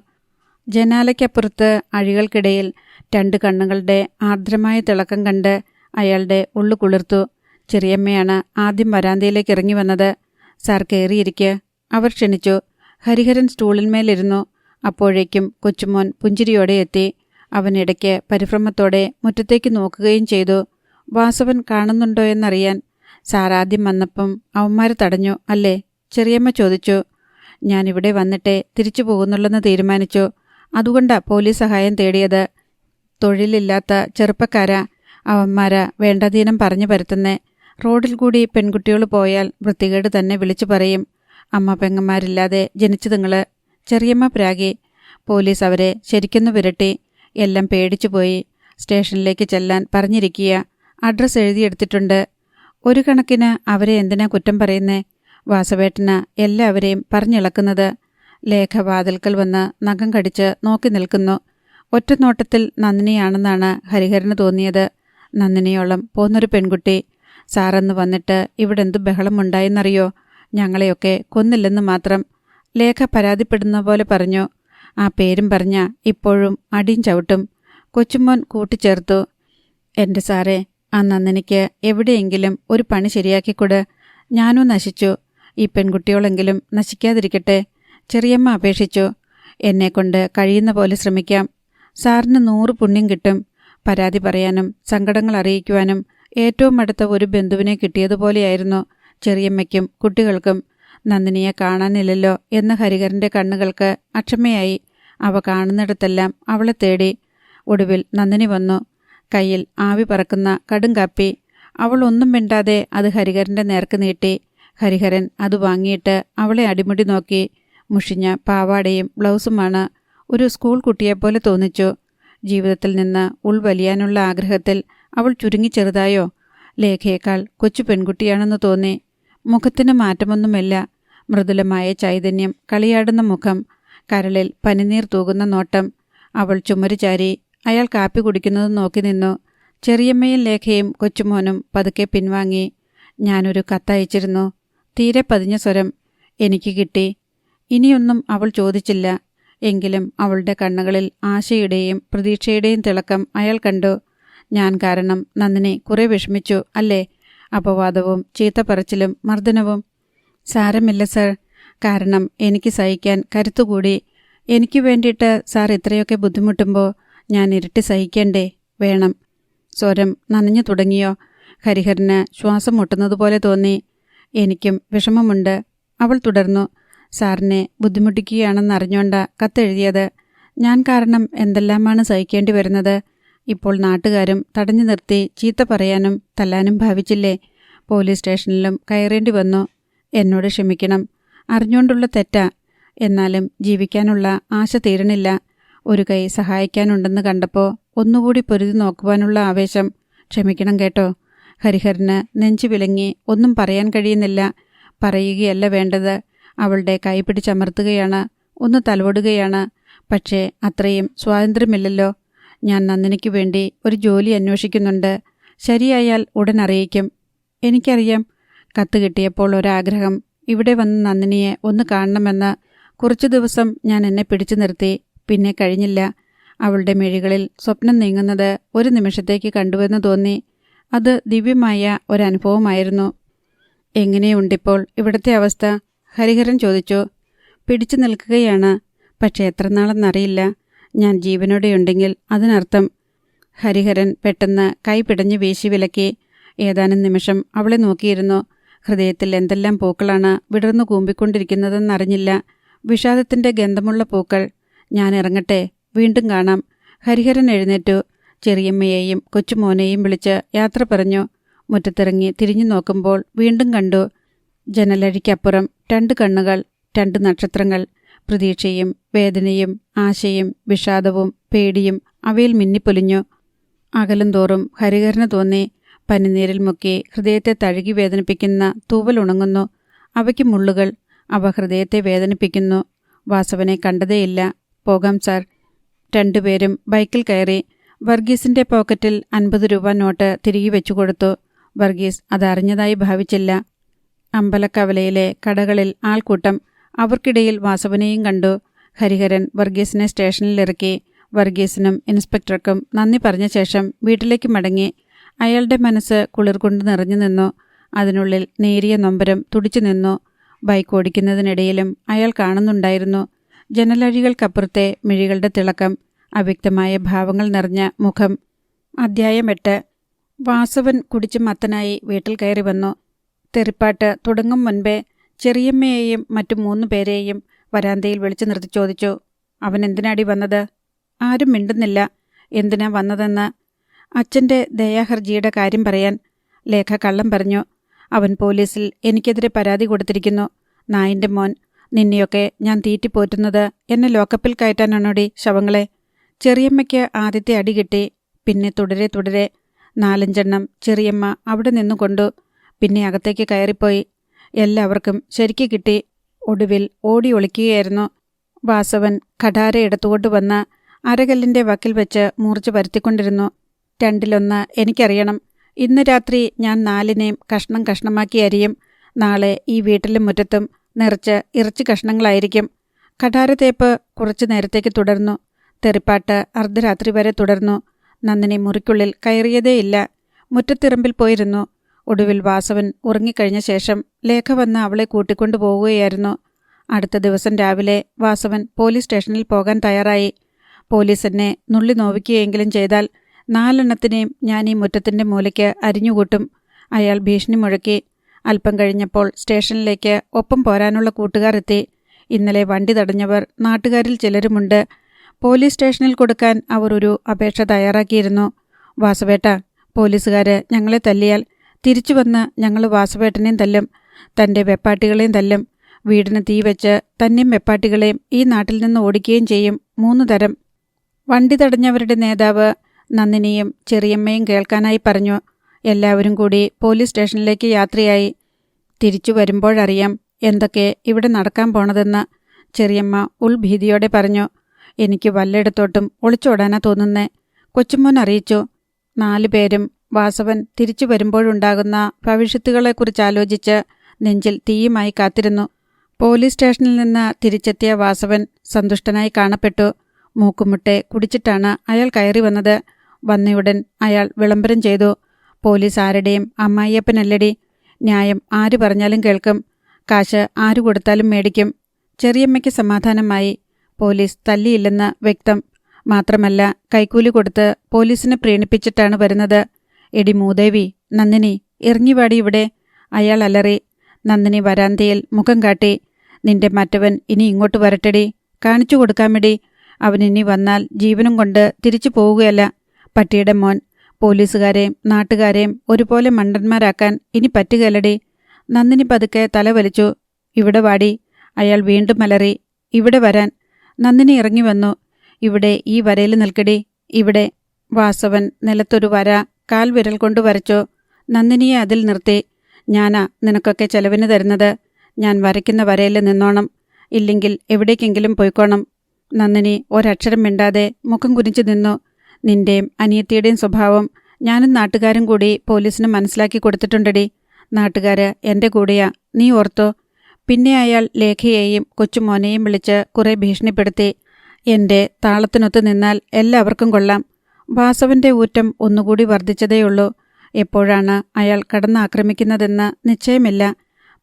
ജനാലയ്ക്കപ്പുറത്ത് അഴികൾക്കിടയിൽ 2 കണ്ണുകളുടെ ആർദ്രമായ തിളക്കം കണ്ട് അയാളുടെ ഉള്ളു കുളിർത്തു. ചെറിയമ്മയാണ് ആദ്യം വരാന്തയിലേക്ക് ഇറങ്ങി വന്നത്. സാർ കയറിയിരിക്കെ, അവർ ക്ഷണിച്ചു. ഹരിഹരൻ സ്റ്റൂളിന്മേലിരുന്നു. അപ്പോഴേക്കും കൊച്ചുമോൻ പുഞ്ചിരിയോടെ എത്തി. അവനിടയ്ക്ക് പരിഭ്രമത്തോടെ മുറ്റത്തേക്ക് നോക്കുകയും ചെയ്തു. വാസവൻ കാണുന്നുണ്ടോ എന്നറിയാൻ. സാർ ആദ്യം വന്നപ്പം അവന്മാർ തടഞ്ഞു അല്ലേ? ചെറിയമ്മ ചോദിച്ചു. ഞാനിവിടെ വന്നിട്ടേ തിരിച്ചു പോകുന്നുള്ളെന്ന് തീരുമാനിച്ചു. അതുകൊണ്ടാ പോലീസ് സഹായം തേടിയത്. തൊഴിലില്ലാത്ത ചെറുപ്പക്കാരാ അവന്മാരാ വേണ്ടാധീനം പറഞ്ഞു പരത്തുന്നേ. റോഡിൽ കൂടി പെൺകുട്ടികൾ പോയാൽ വൃത്തികേട് തന്നെ വിളിച്ചു പറയും. അമ്മ പെങ്ങന്മാരില്ലാതെ ജനിച്ചതുങ്ങള്. ചെറിയമ്മ പ്രാഗി. പോലീസ് അവരെ ശരിക്കൊന്നു വിരട്ടി. എല്ലാം പേടിച്ചുപോയി. സ്റ്റേഷനിലേക്ക് ചെല്ലാൻ പറഞ്ഞിരിക്കുക. അഡ്രസ്സ് എഴുതിയെടുത്തിട്ടുണ്ട്. ഒരു കണക്കിന് അവരെ എന്തിനാ കുറ്റം പറയുന്നേ? വാസവേട്ടന എല്ലാവരെയും പറഞ്ഞിളക്കുന്നത്. ലേഖ വാതിൽക്കൽ വന്ന് നഖം കടിച്ച് നോക്കി നിൽക്കുന്നു. ഒറ്റ നോട്ടത്തിൽ നന്ദിനിയാണെന്നാണ് ഹരിഹരന് തോന്നിയത്. നന്ദിനിയോളം പോന്നൊരു പെൺകുട്ടി. സാറെന്ന് വന്നിട്ട് ഇവിടെ എന്ത് ബഹളമുണ്ടായെന്നറിയോ? ഞങ്ങളെയൊക്കെ കൊന്നില്ലെന്ന് മാത്രം. ലേഖ പരാതിപ്പെടുന്ന പോലെ പറഞ്ഞു. ആ പേരും പറഞ്ഞ ഇപ്പോഴും അടിയും ചവിട്ടും. കൊച്ചുമോൻ കൂട്ടിച്ചേർത്തു. എൻ്റെ സാറേ, ആ നന്ദിനിക്ക് എവിടെയെങ്കിലും ഒരു പണി ശരിയാക്കിക്കൊട്. ഞാനും നശിച്ചു. ഈ പെൺകുട്ടിയോളെങ്കിലും നശിക്കാതിരിക്കട്ടെ. ചെറിയമ്മ അപേക്ഷിച്ചു. എന്നെക്കൊണ്ട് കഴിയുന്ന പോലെ ശ്രമിക്കാം. സാറിന് 100 പുണ്യം കിട്ടും. പരാതി പറയാനും സങ്കടങ്ങൾ അറിയിക്കുവാനും ഏറ്റവും അടുത്ത ഒരു ബന്ധുവിനെ കിട്ടിയതുപോലെയായിരുന്നു ചെറിയമ്മയ്ക്കും കുട്ടികൾക്കും. നന്ദിനിയെ കാണാനില്ലല്ലോ എന്ന ഹരിഹരൻ്റെ കണ്ണുകൾക്ക് അക്ഷമയായി. അവ കാണുന്നിടത്തെല്ലാം അവളെ തേടി. ഒടുവിൽ നന്ദിനി വന്നു. കയ്യിൽ ആവി പറക്കുന്ന കടും കാപ്പി. അവൾ ഒന്നും മിണ്ടാതെ അത് ഹരിഹരൻ്റെ നേർക്ക് നീട്ടി. ഹരിഹരൻ അത് വാങ്ങിയിട്ട് അവളെ അടിമുടി നോക്കി. മുഷിഞ്ഞ പാവാടയും ബ്ലൗസുമാണ്. ഒരു സ്കൂൾ കുട്ടിയെപ്പോലെ തോന്നിച്ചു. ജീവിതത്തിൽ നിന്ന് ഉൾവലിയാനുള്ള ആഗ്രഹത്തിൽ അവൾ ചുരുങ്ങി ചെറുതായോ? ലേഖയേക്കാൾ കൊച്ചു പെൺകുട്ടിയാണെന്ന് തോന്നി. മുഖത്തിന് മാറ്റമൊന്നുമില്ല. മൃദുലമായ ചൈതന്യം കളിയാടുന്ന മുഖം, കരളിൽ പനിനീർ തൂകുന്ന നോട്ടം. അവൾ ചുമരു ചാരി അയാൾ കാപ്പി കുടിക്കുന്നത് നോക്കി നിന്നു. ചെറിയമ്മയും ലേഖയും കൊച്ചുമോനും പതുക്കെ പിൻവാങ്ങി. ഞാനൊരു കത്തയച്ചിരുന്നു. തീരെ പതിഞ്ഞ സ്വരം. എനിക്ക് കിട്ടി. ഇനിയൊന്നും അവൾ ചോദിച്ചില്ല. എങ്കിലും അവളുടെ കണ്ണുകളിൽ ആശയുടെയും പ്രതീക്ഷയുടെയും തിളക്കം അയാൾ കണ്ടു. ഞാൻ കാരണം നന്ദിനി കുറെ വിഷമിച്ചു അല്ലേ? അപവാദവും ചീത്തപ്പറച്ചിലും മർദ്ദനവും. സാരമില്ല സർ. കാരണം എനിക്ക് സഹിക്കാൻ കരുത്തുകൂടി. എനിക്ക് വേണ്ടിയിട്ട് സാർ ഇത്രയൊക്കെ ബുദ്ധിമുട്ടുമ്പോൾ ഞാൻ ഇരട്ടി സഹിക്കേണ്ടേ? വേണം. സ്വരം നനഞ്ഞു തുടങ്ങിയോ? ഹരിഹരന് ശ്വാസം മുട്ടുന്നതുപോലെ തോന്നി. എനിക്കും വിഷമമുണ്ട്. അവൾ തുടർന്നു. സാറിനെ ബുദ്ധിമുട്ടിക്കുകയാണെന്നറിഞ്ഞോണ്ട കത്തെഴുതിയത്. ഞാൻ കാരണം എന്തെല്ലാമാണ് സഹിക്കേണ്ടി വരുന്നത്. ഇപ്പോൾ നാട്ടുകാരും തടഞ്ഞു നിർത്തി ചീത്ത പറയാനും തല്ലാനും ഭാവിച്ചില്ലേ? പോലീസ് സ്റ്റേഷനിലും കയറേണ്ടി വന്നു. എന്നോട് ക്ഷമിക്കണം. അറിഞ്ഞുകൊണ്ടുള്ള തെറ്റാ. എന്നാലും ജീവിക്കാനുള്ള ആശ തീരണില്ല. ഒരു കൈ സഹായിക്കാനുണ്ടെന്ന് കണ്ടപ്പോൾ ഒന്നുകൂടി പൊരുതി നോക്കുവാനുള്ള ആവേശം. ക്ഷമിക്കണം കേട്ടോ. ഹരിഹരന് നെഞ്ചു വിലങ്ങി ഒന്നും പറയാൻ കഴിയുന്നില്ല. പറയുകയല്ല വേണ്ടത്. അവളുടെ കൈ പിടിച്ചമർത്തുകയാണ്. ഒന്ന് തലോടുകയാണ്. പക്ഷേ അത്രയും സ്വാതന്ത്ര്യമില്ലല്ലോ. ഞാൻ നന്ദിനിക്ക് വേണ്ടി ഒരു ജോലി അന്വേഷിക്കുന്നുണ്ട്. ശരിയായാൽ ഉടൻ അറിയിക്കും. എനിക്കറിയാം. കത്ത് കിട്ടിയപ്പോൾ ഒരാഗ്രഹം. ഇവിടെ വന്ന് നന്ദിനിയെ ഒന്ന് കാണണമെന്ന്. കുറച്ചു ദിവസം ഞാൻ എന്നെ പിടിച്ചു നിർത്തി. പിന്നെ കഴിഞ്ഞില്ല. അവളുടെ മിഴികളിൽ സ്വപ്നം നീങ്ങുന്നത് ഒരു നിമിഷത്തേക്ക് കണ്ടുവെന്ന് തോന്നി. അത് ദിവ്യമായ ഒരനുഭവമായിരുന്നു. എങ്ങനെയുണ്ടിപ്പോൾ ഇവിടുത്തെ അവസ്ഥ? ഹരിഹരൻ ചോദിച്ചു. പിടിച്ചു നിൽക്കുകയാണ്. പക്ഷേ എത്ര നാളെന്നറിയില്ല. ഞാൻ ജീവനോടെയുണ്ടെങ്കിൽ അതിനർത്ഥം. ഹരിഹരൻ പെട്ടെന്ന് കൈ പിടഞ്ഞ് വീശി വിലക്കി. ഏതാനും നിമിഷം അവളെ നോക്കിയിരുന്നു. ഹൃദയത്തിൽ എന്തെല്ലാം പൂക്കളാണ് വിടർന്നു കൂമ്പിക്കൊണ്ടിരിക്കുന്നതെന്നറിഞ്ഞില്ല. വിഷാദത്തിൻ്റെ ഗന്ധമുള്ള പൂക്കൾ. ഞാൻ ഇറങ്ങട്ടെ, വീണ്ടും കാണാം. ഹരിഹരൻ എഴുന്നേറ്റു. ചെറിയമ്മയെയും കൊച്ചുമോനെയും വിളിച്ച് യാത്ര പറഞ്ഞു. മുറ്റത്തിറങ്ങി തിരിഞ്ഞു നോക്കുമ്പോൾ വീണ്ടും കണ്ടു. ജനലഴിക്കപ്പുറം 2 കണ്ണുകൾ, 2 നക്ഷത്രങ്ങൾ. പ്രതീക്ഷയും വേദനയും ആശയും വിഷാദവും പേടിയും അവയിൽ മിന്നിപ്പൊലിഞ്ഞു. അകലും തോറും ഹരിഹരന് തോന്നി പനിനീരിൽ മുക്കി ഹൃദയത്തെ തഴുകി വേദനിപ്പിക്കുന്ന തൂവൽ ഉണങ്ങുന്നു. അവയ്ക്ക് മുള്ളുകൾ. അവ ഹൃദയത്തെ വേദനിപ്പിക്കുന്നു. വാസവനെ കണ്ടതേയില്ല. പോകാം സാർ. 2 പേരും ബൈക്കിൽ കയറി. വർഗീസിന്റെ പോക്കറ്റിൽ 50 രൂപ നോട്ട് തിരികെ വെച്ചു കൊടുത്തു. വർഗീസ് അതറിഞ്ഞതായി ഭാവിച്ചില്ല. അമ്പലക്കവലയിലെ കടകളിൽ ആൾക്കൂട്ടം. അവർക്കിടയിൽ വാസവനെയും കണ്ടു. ഹരിഹരൻ വർഗീസിനെ സ്റ്റേഷനിലിറക്കി. വർഗീസിനും ഇൻസ്പെക്ടർക്കും നന്ദി പറഞ്ഞ ശേഷം വീട്ടിലേക്ക് മടങ്ങി. അയാളുടെ മനസ്സ് കുളിർ കൊണ്ട് നിറഞ്ഞു നിന്നു. അതിനുള്ളിൽ നേരിയ നൊമ്പരം തുടിച്ചു നിന്നു. ബൈക്ക് ഓടിക്കുന്നതിനിടയിലും അയാൾ കാണുന്നുണ്ടായിരുന്നു ജനലഴികൾക്കപ്പുറത്തെ മിഴികളുടെ തിളക്കം, അവ്യക്തമായ ഭാവങ്ങൾ നിറഞ്ഞ മുഖം. അധ്യായം 8. വാസവൻ കുടിച്ചു മത്തനായി വീട്ടിൽ കയറി വന്നു. തെറിപ്പാട്ട് തുടങ്ങും മുൻപേ ചെറിയമ്മയെയും മറ്റു 3 പേരെയും വരാന്തയിൽ വിളിച്ചു നിർത്തി ചോദിച്ചു, അവൻ എന്തിനാടി വന്നത്? ആരും മിണ്ടുന്നില്ല. എന്തിനാ വന്നതെന്ന്. അച്ഛൻ്റെ ദയാഹർജിയുടെ കാര്യം പറയാൻ. ലേഖ കള്ളം പറഞ്ഞു. അവൻ പോലീസിൽ എനിക്കെതിരെ പരാതി കൊടുത്തിരിക്കുന്നു. നായിൻ്റെ മോൻ. നിന്നെയൊക്കെ ഞാൻ തീറ്റിപ്പോറ്റുന്നത് എന്നെ ലോക്കപ്പിൽ കയറ്റാനാണോടി ശവങ്ങളെ? ചെറിയമ്മയ്ക്ക് ആദ്യത്തെ അടി കിട്ടി. പിന്നെ തുടരെ 4-5 ചെറിയമ്മ അവിടെ നിന്നുകൊണ്ടു. പിന്നെ അകത്തേക്ക് കയറിപ്പോയി. എല്ലാവർക്കും ശരിക്ക് കിട്ടി. ഒടുവിൽ ഓടി ഒളിക്കുകയായിരുന്നു. വാസവൻ കഠാര എടുത്തുകൊണ്ട് വന്ന അരകല്ലിൻ്റെ വക്കിൽ വെച്ച് മൂർച്ച വരുത്തിക്കൊണ്ടിരുന്നു. 2-1 എനിക്കറിയണം. ഇന്ന് രാത്രി ഞാൻ 4നെയും കഷ്ണം കഷ്ണമാക്കി അരിയും. നാളെ ഈ വീട്ടിലും മുറ്റത്തും നിറച്ച് ഇറച്ചി കഷ്ണങ്ങളായിരിക്കും. കഠാര തേപ്പ് കുറച്ചു നേരത്തേക്ക് തുടർന്നു. തെറിപ്പാട്ട് അർദ്ധരാത്രി വരെ തുടർന്നു. നന്ദിനി മുറിക്കുള്ളിൽ കയറിയതേയില്ല. മുറ്റത്തിറമ്പിൽ പോയിരുന്നു. ഒടുവിൽ വാസവൻ ഉറങ്ങിക്കഴിഞ്ഞ ശേഷം ലേഖ വന്ന് അവളെ കൂട്ടിക്കൊണ്ടു പോവുകയായിരുന്നു. അടുത്ത ദിവസം രാവിലെ വാസവൻ പോലീസ് സ്റ്റേഷനിൽ പോകാൻ തയ്യാറായി. പോലീസ് എന്നെ നുള്ളി നോവിക്കുകയെങ്കിലും ചെയ്താൽ 4 ഞാൻ ഈ മുറ്റത്തിൻ്റെ മൂലയ്ക്ക് അരിഞ്ഞുകൂട്ടും. അയാൾ ഭീഷണി മുഴക്കി. അല്പം കഴിഞ്ഞപ്പോൾ സ്റ്റേഷനിലേക്ക് ഒപ്പം പോരാനുള്ള കൂട്ടുകാർ എത്തി. ഇന്നലെ വണ്ടി തടഞ്ഞവർ നാട്ടുകാരിൽ ചിലരുമുണ്ട്. പോലീസ് സ്റ്റേഷനിൽ കൊടുക്കാൻ അവർ ഒരു അപേക്ഷ തയ്യാറാക്കിയിരുന്നു. വാസവേട്ട, പോലീസുകാർ ഞങ്ങളെ തല്ലിയാൽ തിരിച്ചു വന്ന് ഞങ്ങൾ വാസവേട്ടനെയും തല്ലും, തൻ്റെ വെപ്പാട്ടികളെയും തല്ലും. വീടിന് തീ വെച്ച് തന്നെയും വെപ്പാട്ടികളെയും ഈ നാട്ടിൽ നിന്ന് ഓടിക്കുകയും ചെയ്യും. 3 തരം. വണ്ടി തടഞ്ഞവരുടെ നേതാവ് നന്ദിനിയും ചെറിയമ്മയും കേൾക്കാനായി പറഞ്ഞു. എല്ലാവരും കൂടി പോലീസ് സ്റ്റേഷനിലേക്ക് യാത്രയായി. തിരിച്ചു വരുമ്പോഴറിയാം എന്തൊക്കെ ഇവിടെ നടക്കാൻ പോണതെന്ന് ചെറിയമ്മ ഉൾഭീതിയോടെ പറഞ്ഞു. എനിക്ക് വല്ലയിടത്തോട്ടും ഒളിച്ചോടാനാ തോന്നുന്നേ, കൊച്ചുമോൻ അറിയിച്ചു. 4 പേരും വാസവൻ തിരിച്ചു വരുമ്പോഴുണ്ടാകുന്ന ഭവിഷ്യത്തുകളെക്കുറിച്ചാലോചിച്ച് നെഞ്ചിൽ തീയുമായി കാത്തിരുന്നു. പോലീസ് സ്റ്റേഷനിൽ നിന്ന് തിരിച്ചെത്തിയ വാസവൻ സന്തുഷ്ടനായി കാണപ്പെട്ടു. മൂക്കുമുട്ടെ കുടിച്ചിട്ടാണ് അയാൾ കയറി വന്നത്. വന്നയുടൻ അയാൾ വിളംബരം ചെയ്തു, പോലീസ് ആരുടെയും അമ്മായിയപ്പനല്ലടി. ന്യായം ആര് പറഞ്ഞാലും കേൾക്കും. കാശ് ആര് കൊടുത്താലും മേടിക്കും. ചെറിയമ്മയ്ക്ക് സമാധാനമായി. പോലീസ് തല്ലിയില്ലെന്ന് വ്യക്തം. മാത്രമല്ല കൈക്കൂലി കൊടുത്ത് പോലീസിനെ പ്രീണിപ്പിച്ചിട്ടാണ് വരുന്നത്. എടി മൂദേവി, നന്ദിനി ഇറങ്ങിവാടി ഇവിടെ. അയാൾ അലറി. നന്ദിനി വരാന്തയിൽ മുഖം കാട്ടി. നിന്റെ മറ്റവൻ ഇനി ഇങ്ങോട്ട് വരട്ടെടി, കാണിച്ചു കൊടുക്കാമെടി. അവനിനി വന്നാൽ ജീവനും കൊണ്ട് തിരിച്ചു പോവുകയല്ല. പട്ടിയുടെ മോൻ. പോലീസുകാരെയും നാട്ടുകാരെയും ഒരുപോലെ മണ്ടന്മാരാക്കാൻ ഇനി പറ്റുകയല്ലടി. നന്ദിനി പതുക്കെ തല വലിച്ചു. ഇവിടെ വാടി. അയാൾ വീണ്ടും അലറി. ഇവിടെ വരാൻ. നന്ദിനി ഇറങ്ങി വന്നു. ഇവിടെ ഈ വരയിൽ നിൽക്കടി. ഇവിടെ. വാസവൻ നിലത്തൊരു വര കാൽവിരൽ കൊണ്ട് വരച്ചു. നന്ദിനിയെ അതിൽ നിർത്തി. ഞാനാ നിനക്കൊക്കെ ചെലവിന് തരുന്നത്. ഞാൻ വരയ്ക്കുന്ന വരയിൽ നിന്നോണം. ഇല്ലെങ്കിൽ എവിടേക്കെങ്കിലും പോയിക്കോണം. നന്ദിനി ഒരക്ഷരം മിണ്ടാതെ മുഖം കുനിച്ചു നിന്നു. നിന്റെയും അനിയത്തിയുടെയും സ്വഭാവം ഞാനും നാട്ടുകാരും കൂടി പോലീസിന് മനസ്സിലാക്കി കൊടുത്തിട്ടുണ്ടടി. നാട്ടുകാര് എൻ്റെ കൂടെയാ, നീ ഓർത്തോ. പിന്നെ അയാൾ ലേഖയെയും കൊച്ചുമോനെയും വിളിച്ച് കുറെ ഭീഷണിപ്പെടുത്തി. എൻ്റെ താളത്തിനൊത്തു നിന്നാൽ എല്ലാവർക്കും കൊള്ളാം. വാസവന്റെ ഊറ്റം ഒന്നുകൂടി വർദ്ധിച്ചതേയുള്ളൂ. എപ്പോഴാണ് അയാൾ കടന്നാക്രമിക്കുന്നതെന്ന് നിശ്ചയമില്ല.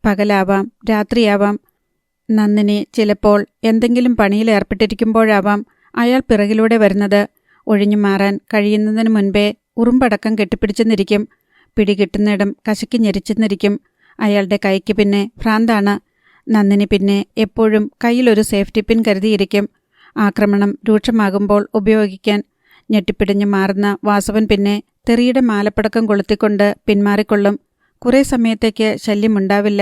പകലാവാം, രാത്രിയാവാം. നന്ദിനി ചിലപ്പോൾ എന്തെങ്കിലും പണിയിൽ ഏർപ്പെട്ടിരിക്കുമ്പോഴാവാം അയാൾ പിറകിലൂടെ വരുന്നത്. ഒഴിഞ്ഞു മാറാൻ കഴിയുന്നതിന് മുൻപേ ഉറുമ്പടക്കം കെട്ടിപ്പിടിച്ചെന്നിരിക്കും. പിടികിട്ടുന്നിടം കശക്കി ഞെരിച്ചെന്നിരിക്കും. അയാളുടെ കൈക്ക് പിന്നെ ഭ്രാന്താണ്. നന്ദിനി പിന്നെ എപ്പോഴും കയ്യിലൊരു സേഫ്റ്റി പിൻ കരുതിയിരിക്കും, ആക്രമണം രൂക്ഷമാകുമ്പോൾ ഉപയോഗിക്കാൻ. ഞെട്ടിപ്പിടിഞ്ഞു മാറുന്ന വാസവൻ പിന്നെ തെറിയുടെ മാലപ്പടക്കം കൊളുത്തിക്കൊണ്ട് പിന്മാറിക്കൊള്ളും. കുറേ സമയത്തേക്ക് ശല്യമുണ്ടാവില്ല.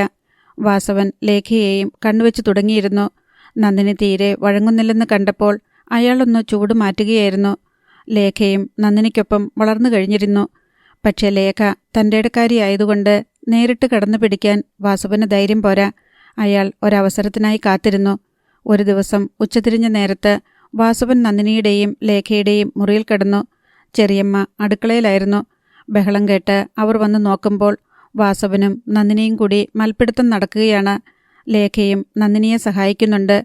വാസവൻ ലേഖയെയും കണ്ണുവെച്ച് തുടങ്ങിയിരുന്നു. നന്ദിനി തീരെ വഴങ്ങുന്നില്ലെന്ന് കണ്ടപ്പോൾ അയാളൊന്ന് ചൂട് മാറ്റുകയായിരുന്നു. ലേഖയും നന്ദിനിക്കൊപ്പം വളർന്നു കഴിഞ്ഞിരുന്നു. പക്ഷേ ലേഖ തൻ്റെ ഇടക്കാരിയായതുകൊണ്ട് നേരിട്ട് കടന്നു പിടിക്കാൻ വാസവന് ധൈര്യം പോരാ. അയാൾ ഒരവസരത്തിനായി കാത്തിരുന്നു. ഒരു ദിവസം ഉച്ചതിരിഞ്ഞ നേരത്ത് വാസവൻ നന്ദിനിയുടെയും ലേഖയുടെയും മുറിയിൽ കിടന്നു. ചെറിയമ്മ അടുക്കളയിലായിരുന്നു. ബഹളം കേട്ട് അവർ വന്ന് നോക്കുമ്പോൾ വാസവനും നന്ദിനിയും കൂടി മൽപ്പിടുത്തം നടക്കുകയാണ്. ലേഖയും നന്ദിനിയെ സഹായിക്കുന്നുണ്ട്.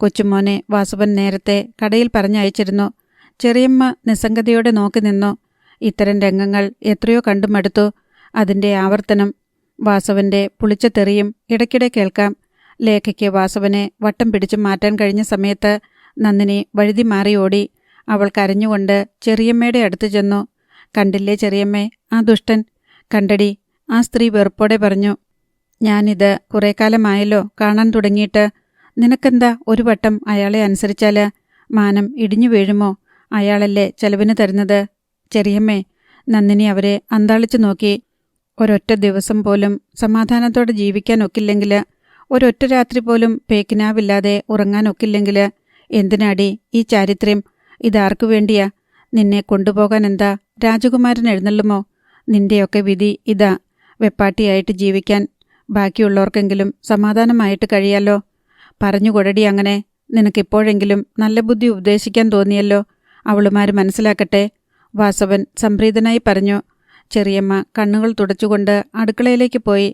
കൊച്ചുമോനെ വാസവൻ നേരത്തെ കടയിൽ പറഞ്ഞയച്ചിരുന്നു. ചെറിയമ്മ നിസ്സംഗതയോടെ നോക്കി നിന്നു. ഇത്തരം രംഗങ്ങൾ എത്രയോ കണ്ടു മടുത്തു. അതിൻ്റെ ആവർത്തനം. വാസവന്റെ പുളിച്ച തെറിയും ഇടയ്ക്കിടെ കേൾക്കാം. ലേഖയ്ക്ക് വാസവനെ വട്ടം പിടിച്ചു മാറ്റാൻ കഴിഞ്ഞ സമയത്ത് നന്ദിനി വഴുതി മാറി ഓടി. അവൾ കരഞ്ഞുകൊണ്ട് ചെറിയമ്മയുടെ അടുത്ത് ചെന്നു. കണ്ടില്ലേ ചെറിയമ്മേ, ആ ദുഷ്ടൻ? കണ്ടടി, ആ സ്ത്രീ വെറുപ്പോടെ പറഞ്ഞു. ഞാനിത് കുറേ കാലമായല്ലോ കാണാൻ തുടങ്ങിയിട്ട്. നിനക്കെന്താ ഒരു വട്ടം അയാളെ അനുസരിച്ചാല്? മാനം ഇടിഞ്ഞു വീഴുമോ? അയാളല്ലേ ചെലവിന് തരുന്നത്. ചെറിയമ്മേ, നന്ദിനി അവരെ അന്താളിച്ചു നോക്കി. ഒരൊറ്റ ദിവസം പോലും സമാധാനത്തോടെ ജീവിക്കാൻ ഒക്കില്ലെങ്കിൽ, ഒരൊറ്റ രാത്രി പോലും പേക്കിനാവില്ലാതെ ഉറങ്ങാൻ ഒക്കില്ലെങ്കിൽ, എന്തിനാടി ഈ ചാരിത്രം? ഇതാർക്കു വേണ്ടിയാ? നിന്നെ കൊണ്ടുപോകാൻ എന്താ രാജകുമാരൻ എഴുന്നള്ളുമോ? നിന്റെയൊക്കെ വിധി ഇതാ, വെപ്പാട്ടിയായിട്ട് ജീവിക്കാൻ. ബാക്കിയുള്ളവർക്കെങ്കിലും സമാധാനമായിട്ട് കഴിയാലോ. പറഞ്ഞുകൊടടി അങ്ങനെ. നിനക്കിപ്പോഴെങ്കിലും നല്ല ബുദ്ധി ഉപദേശിക്കാൻ തോന്നിയല്ലോ. അവളുമാര് മനസ്സിലാക്കട്ടെ. വാസവൻ സംപ്രീതനായി പറഞ്ഞു. ചെറിയമ്മ കണ്ണുകൾ തുടച്ചുകൊണ്ട് അടുക്കളയിലേക്ക് പോയി.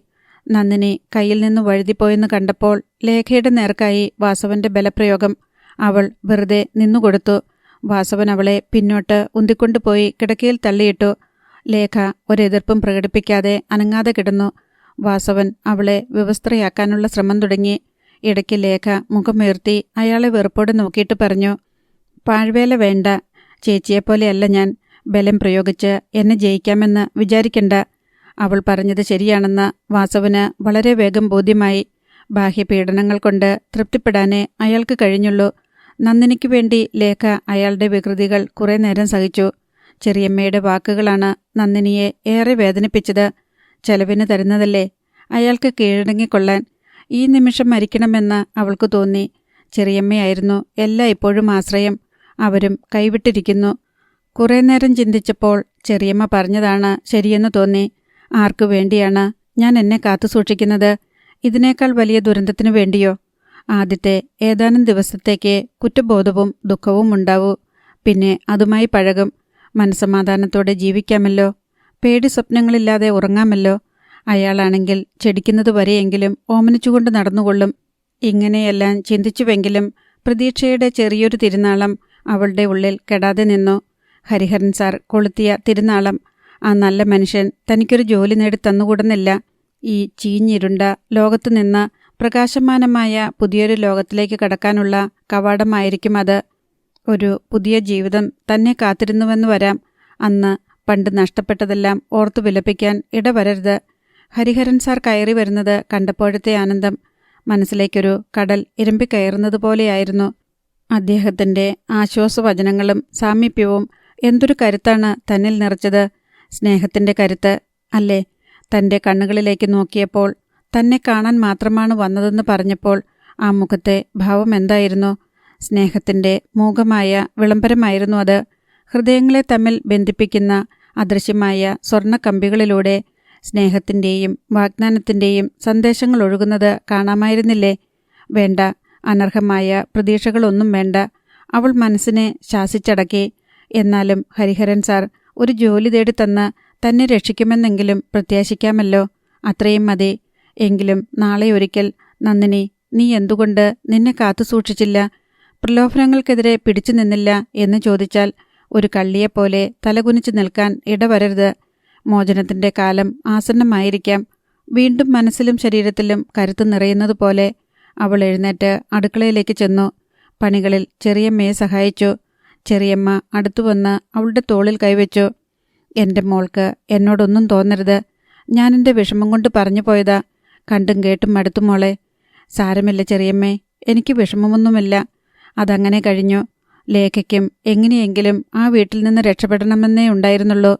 നന്ദിനി കയ്യിൽ നിന്ന് വഴുതിപ്പോയെന്ന് കണ്ടപ്പോൾ ലേഖയുടെ നേർക്കായി വാസവന്റെ ബലപ്രയോഗം. അവൾ വെറുതെ നിന്നുകൊടുത്തു. വാസവൻ അവളെ പിന്നോട്ട് ഉന്തിക്കൊണ്ടുപോയി കിടക്കയിൽ തള്ളിയിട്ടു. ലേഖ ഒരെതിർപ്പും പ്രകടിപ്പിക്കാതെ അനങ്ങാതെ കിടന്നു. വാസവൻ അവളെ വിവസ്ത്രയാക്കാനുള്ള ശ്രമം തുടങ്ങി. ഇടയ്ക്ക് ലേഖ മുഖമുയർത്തി അയാളെ വെറുപ്പോടെ നോക്കിയിട്ട് പറഞ്ഞു, പാഴ്വേല വേണ്ട. ചേച്ചിയെപ്പോലെയല്ല ഞാൻ. ബലം പ്രയോഗിച്ച് എന്നെ ജയിക്കാമെന്ന് വിചാരിക്കണ്ട. അവൾ പറഞ്ഞത് ശരിയാണെന്ന് വാസവന് വളരെ വേഗം ബോധ്യമായി. ബാഹ്യപീഡനങ്ങൾ കൊണ്ട് തൃപ്തിപ്പെടാനേ അയാൾക്ക് കഴിഞ്ഞുള്ളൂ. നന്ദിനിക്കു വേണ്ടി ലേഖ അയാളുടെ വികൃതികൾ കുറേ നേരം സഹിച്ചു. ചെറിയമ്മയുടെ വാക്കുകളാണ് നന്ദിനിയെ ഏറെ വേദനിപ്പിച്ചത്. ചെലവിന് തരുന്നതല്ലേ, അയാൾക്ക് കീഴടങ്ങിക്കൊള്ളാൻ. ഈ നിമിഷം മരിക്കണമെന്ന് അവൾക്ക് തോന്നി. ചെറിയമ്മയായിരുന്നു എല്ലാ ഇപ്പോഴും ആശ്രയം. അവരും കൈവിട്ടിരിക്കുന്നു. കുറേ നേരം ചിന്തിച്ചപ്പോൾ ചെറിയമ്മ പറഞ്ഞതാണ് ശരിയെന്ന് തോന്നി. ആർക്കു വേണ്ടിയാണ് ഞാൻ എന്നെ കാത്തുസൂക്ഷിക്കുന്നത്? ഇതിനേക്കാൾ വലിയ ദുരന്തത്തിനു വേണ്ടിയോ? ആദ്യത്തെ ഏതാനും ദിവസത്തേക്ക് കുറ്റബോധവും ദുഃഖവും ഉണ്ടാവൂ. പിന്നെ അതുമായി പഴകും. മനസ്സമാധാനത്തോടെ ജീവിക്കാമല്ലോ. പേടി സ്വപ്നങ്ങളില്ലാതെ ഉറങ്ങാമല്ലോ. അയാളാണെങ്കിൽ ചെടിക്കുന്നതുവരെയെങ്കിലും ഓമനിച്ചുകൊണ്ട് നടന്നുകൊള്ളും. ഇങ്ങനെയെല്ലാം ചിന്തിച്ചുവെങ്കിലും പ്രതീക്ഷയുടെ ചെറിയൊരു തിരുനാളം അവളുടെ ഉള്ളിൽ കെടാതെ നിന്നു. ഹരിഹരൻ സാർ കൊളുത്തിയ തിരുനാളം. ആ നല്ല മനുഷ്യൻ തനിക്കൊരു ജോലി നേടിത്തന്നുകൂടുന്നില്ല. ഈ ചീഞ്ഞിരുണ്ട ലോകത്തുനിന്ന് പ്രകാശമാനമായ പുതിയൊരു ലോകത്തിലേക്ക് കടക്കാനുള്ള കവാടമായിരിക്കും അത്. ഒരു പുതിയ ജീവിതം തന്നെ കാത്തിരുന്നുവെന്ന് വരാം. അന്ന് പണ്ട് നഷ്ടപ്പെട്ടതെല്ലാം ഓർത്തു വിലപിക്കാൻ ഇടവരരുത്. ഹരിഹരൻ സാർ കയറി വരുന്നത് കണ്ടപ്പോഴത്തെ ആനന്ദം മനസ്സിലേക്കൊരു കടൽ ഇരമ്പിക്കയറുന്നതുപോലെയായിരുന്നു. അദ്ദേഹത്തിൻ്റെ ആശ്വാസവചനങ്ങളും സാമീപ്യവും എന്തൊരു കരുത്താണ് തന്നിൽ നിറച്ചത്. സ്നേഹത്തിൻ്റെ കരുത്ത് അല്ലേ? തൻ്റെ കണ്ണുകളിലേക്ക് നോക്കിയപ്പോൾ തന്നെ കാണാൻ മാത്രമാണ് വന്നതെന്ന് പറഞ്ഞപ്പോൾ ആ മുഖത്തെ ഭാവം എന്തായിരുന്നു? സ്നേഹത്തിൻ്റെ മൂകമായ വിളംബരമായിരുന്നു അത്. ഹൃദയങ്ങളെ തമ്മിൽ ബന്ധിപ്പിക്കുന്ന അദൃശ്യമായ സ്വർണ്ണക്കമ്പികളിലൂടെ സ്നേഹത്തിൻ്റെയും വാഗ്ദാനത്തിൻ്റെയും സന്ദേശങ്ങൾ ഒഴുകുന്നത് കാണാമായിരുന്നില്ലേ? വേണ്ട, അനർഹമായ പ്രതീക്ഷകളൊന്നും വേണ്ട. അവൾ മനസ്സിനെ ശാസിച്ചടക്കി. എന്നാലും ഹരിഹരൻ സാർ ഒരു ജോലി തേടിത്തന്ന് തന്നെ രക്ഷിക്കുമെന്നെങ്കിലും പ്രത്യാശിക്കാമല്ലോ. അത്രയും മതി. എങ്കിലും നാളെ ഒരിക്കൽ നന്ദിനി, നീ എന്തുകൊണ്ട് നിന്നെ കാത്തുസൂക്ഷിച്ചില്ല? പ്രലോഭനങ്ങൾക്കെതിരെ പിടിച്ചു നിന്നില്ല എന്ന് ചോദിച്ചാൽ ഒരു കള്ളിയെപ്പോലെ തലകുനിച്ചു നിൽക്കാൻ ഇടവരരുത്. മോചനത്തിൻ്റെ കാലം ആസന്നമായിരിക്കാം. വീണ്ടും മനസ്സിലും ശരീരത്തിലും കരുത്ത് നിറയുന്നതുപോലെ അവൾ എഴുന്നേറ്റ് അടുക്കളയിലേക്ക് ചെന്നു. പണികളിൽ ചെറിയമ്മയെ സഹായിച്ചു. ചെറിയമ്മ അടുത്തു വന്ന് അവളുടെ തോളിൽ കൈവച്ചു. എൻ്റെ മോൾക്ക് എന്നോടൊന്നും തോന്നരുത്. ഞാനെൻ്റെ വിഷമം കൊണ്ട് പറഞ്ഞു പോയതാ. കണ്ടും കേട്ടും മടുത്തു മോളെ. സാരമില്ല ചെറിയമ്മേ, എനിക്ക് വിഷമമൊന്നുമില്ല. അതങ്ങനെ കഴിഞ്ഞു. ലേഖയ്ക്കും എങ്ങനെയെങ്കിലും ആ വീട്ടിൽ നിന്ന് രക്ഷപ്പെടണമെന്നേ ഉണ്ടായിരുന്നുള്ളൂ.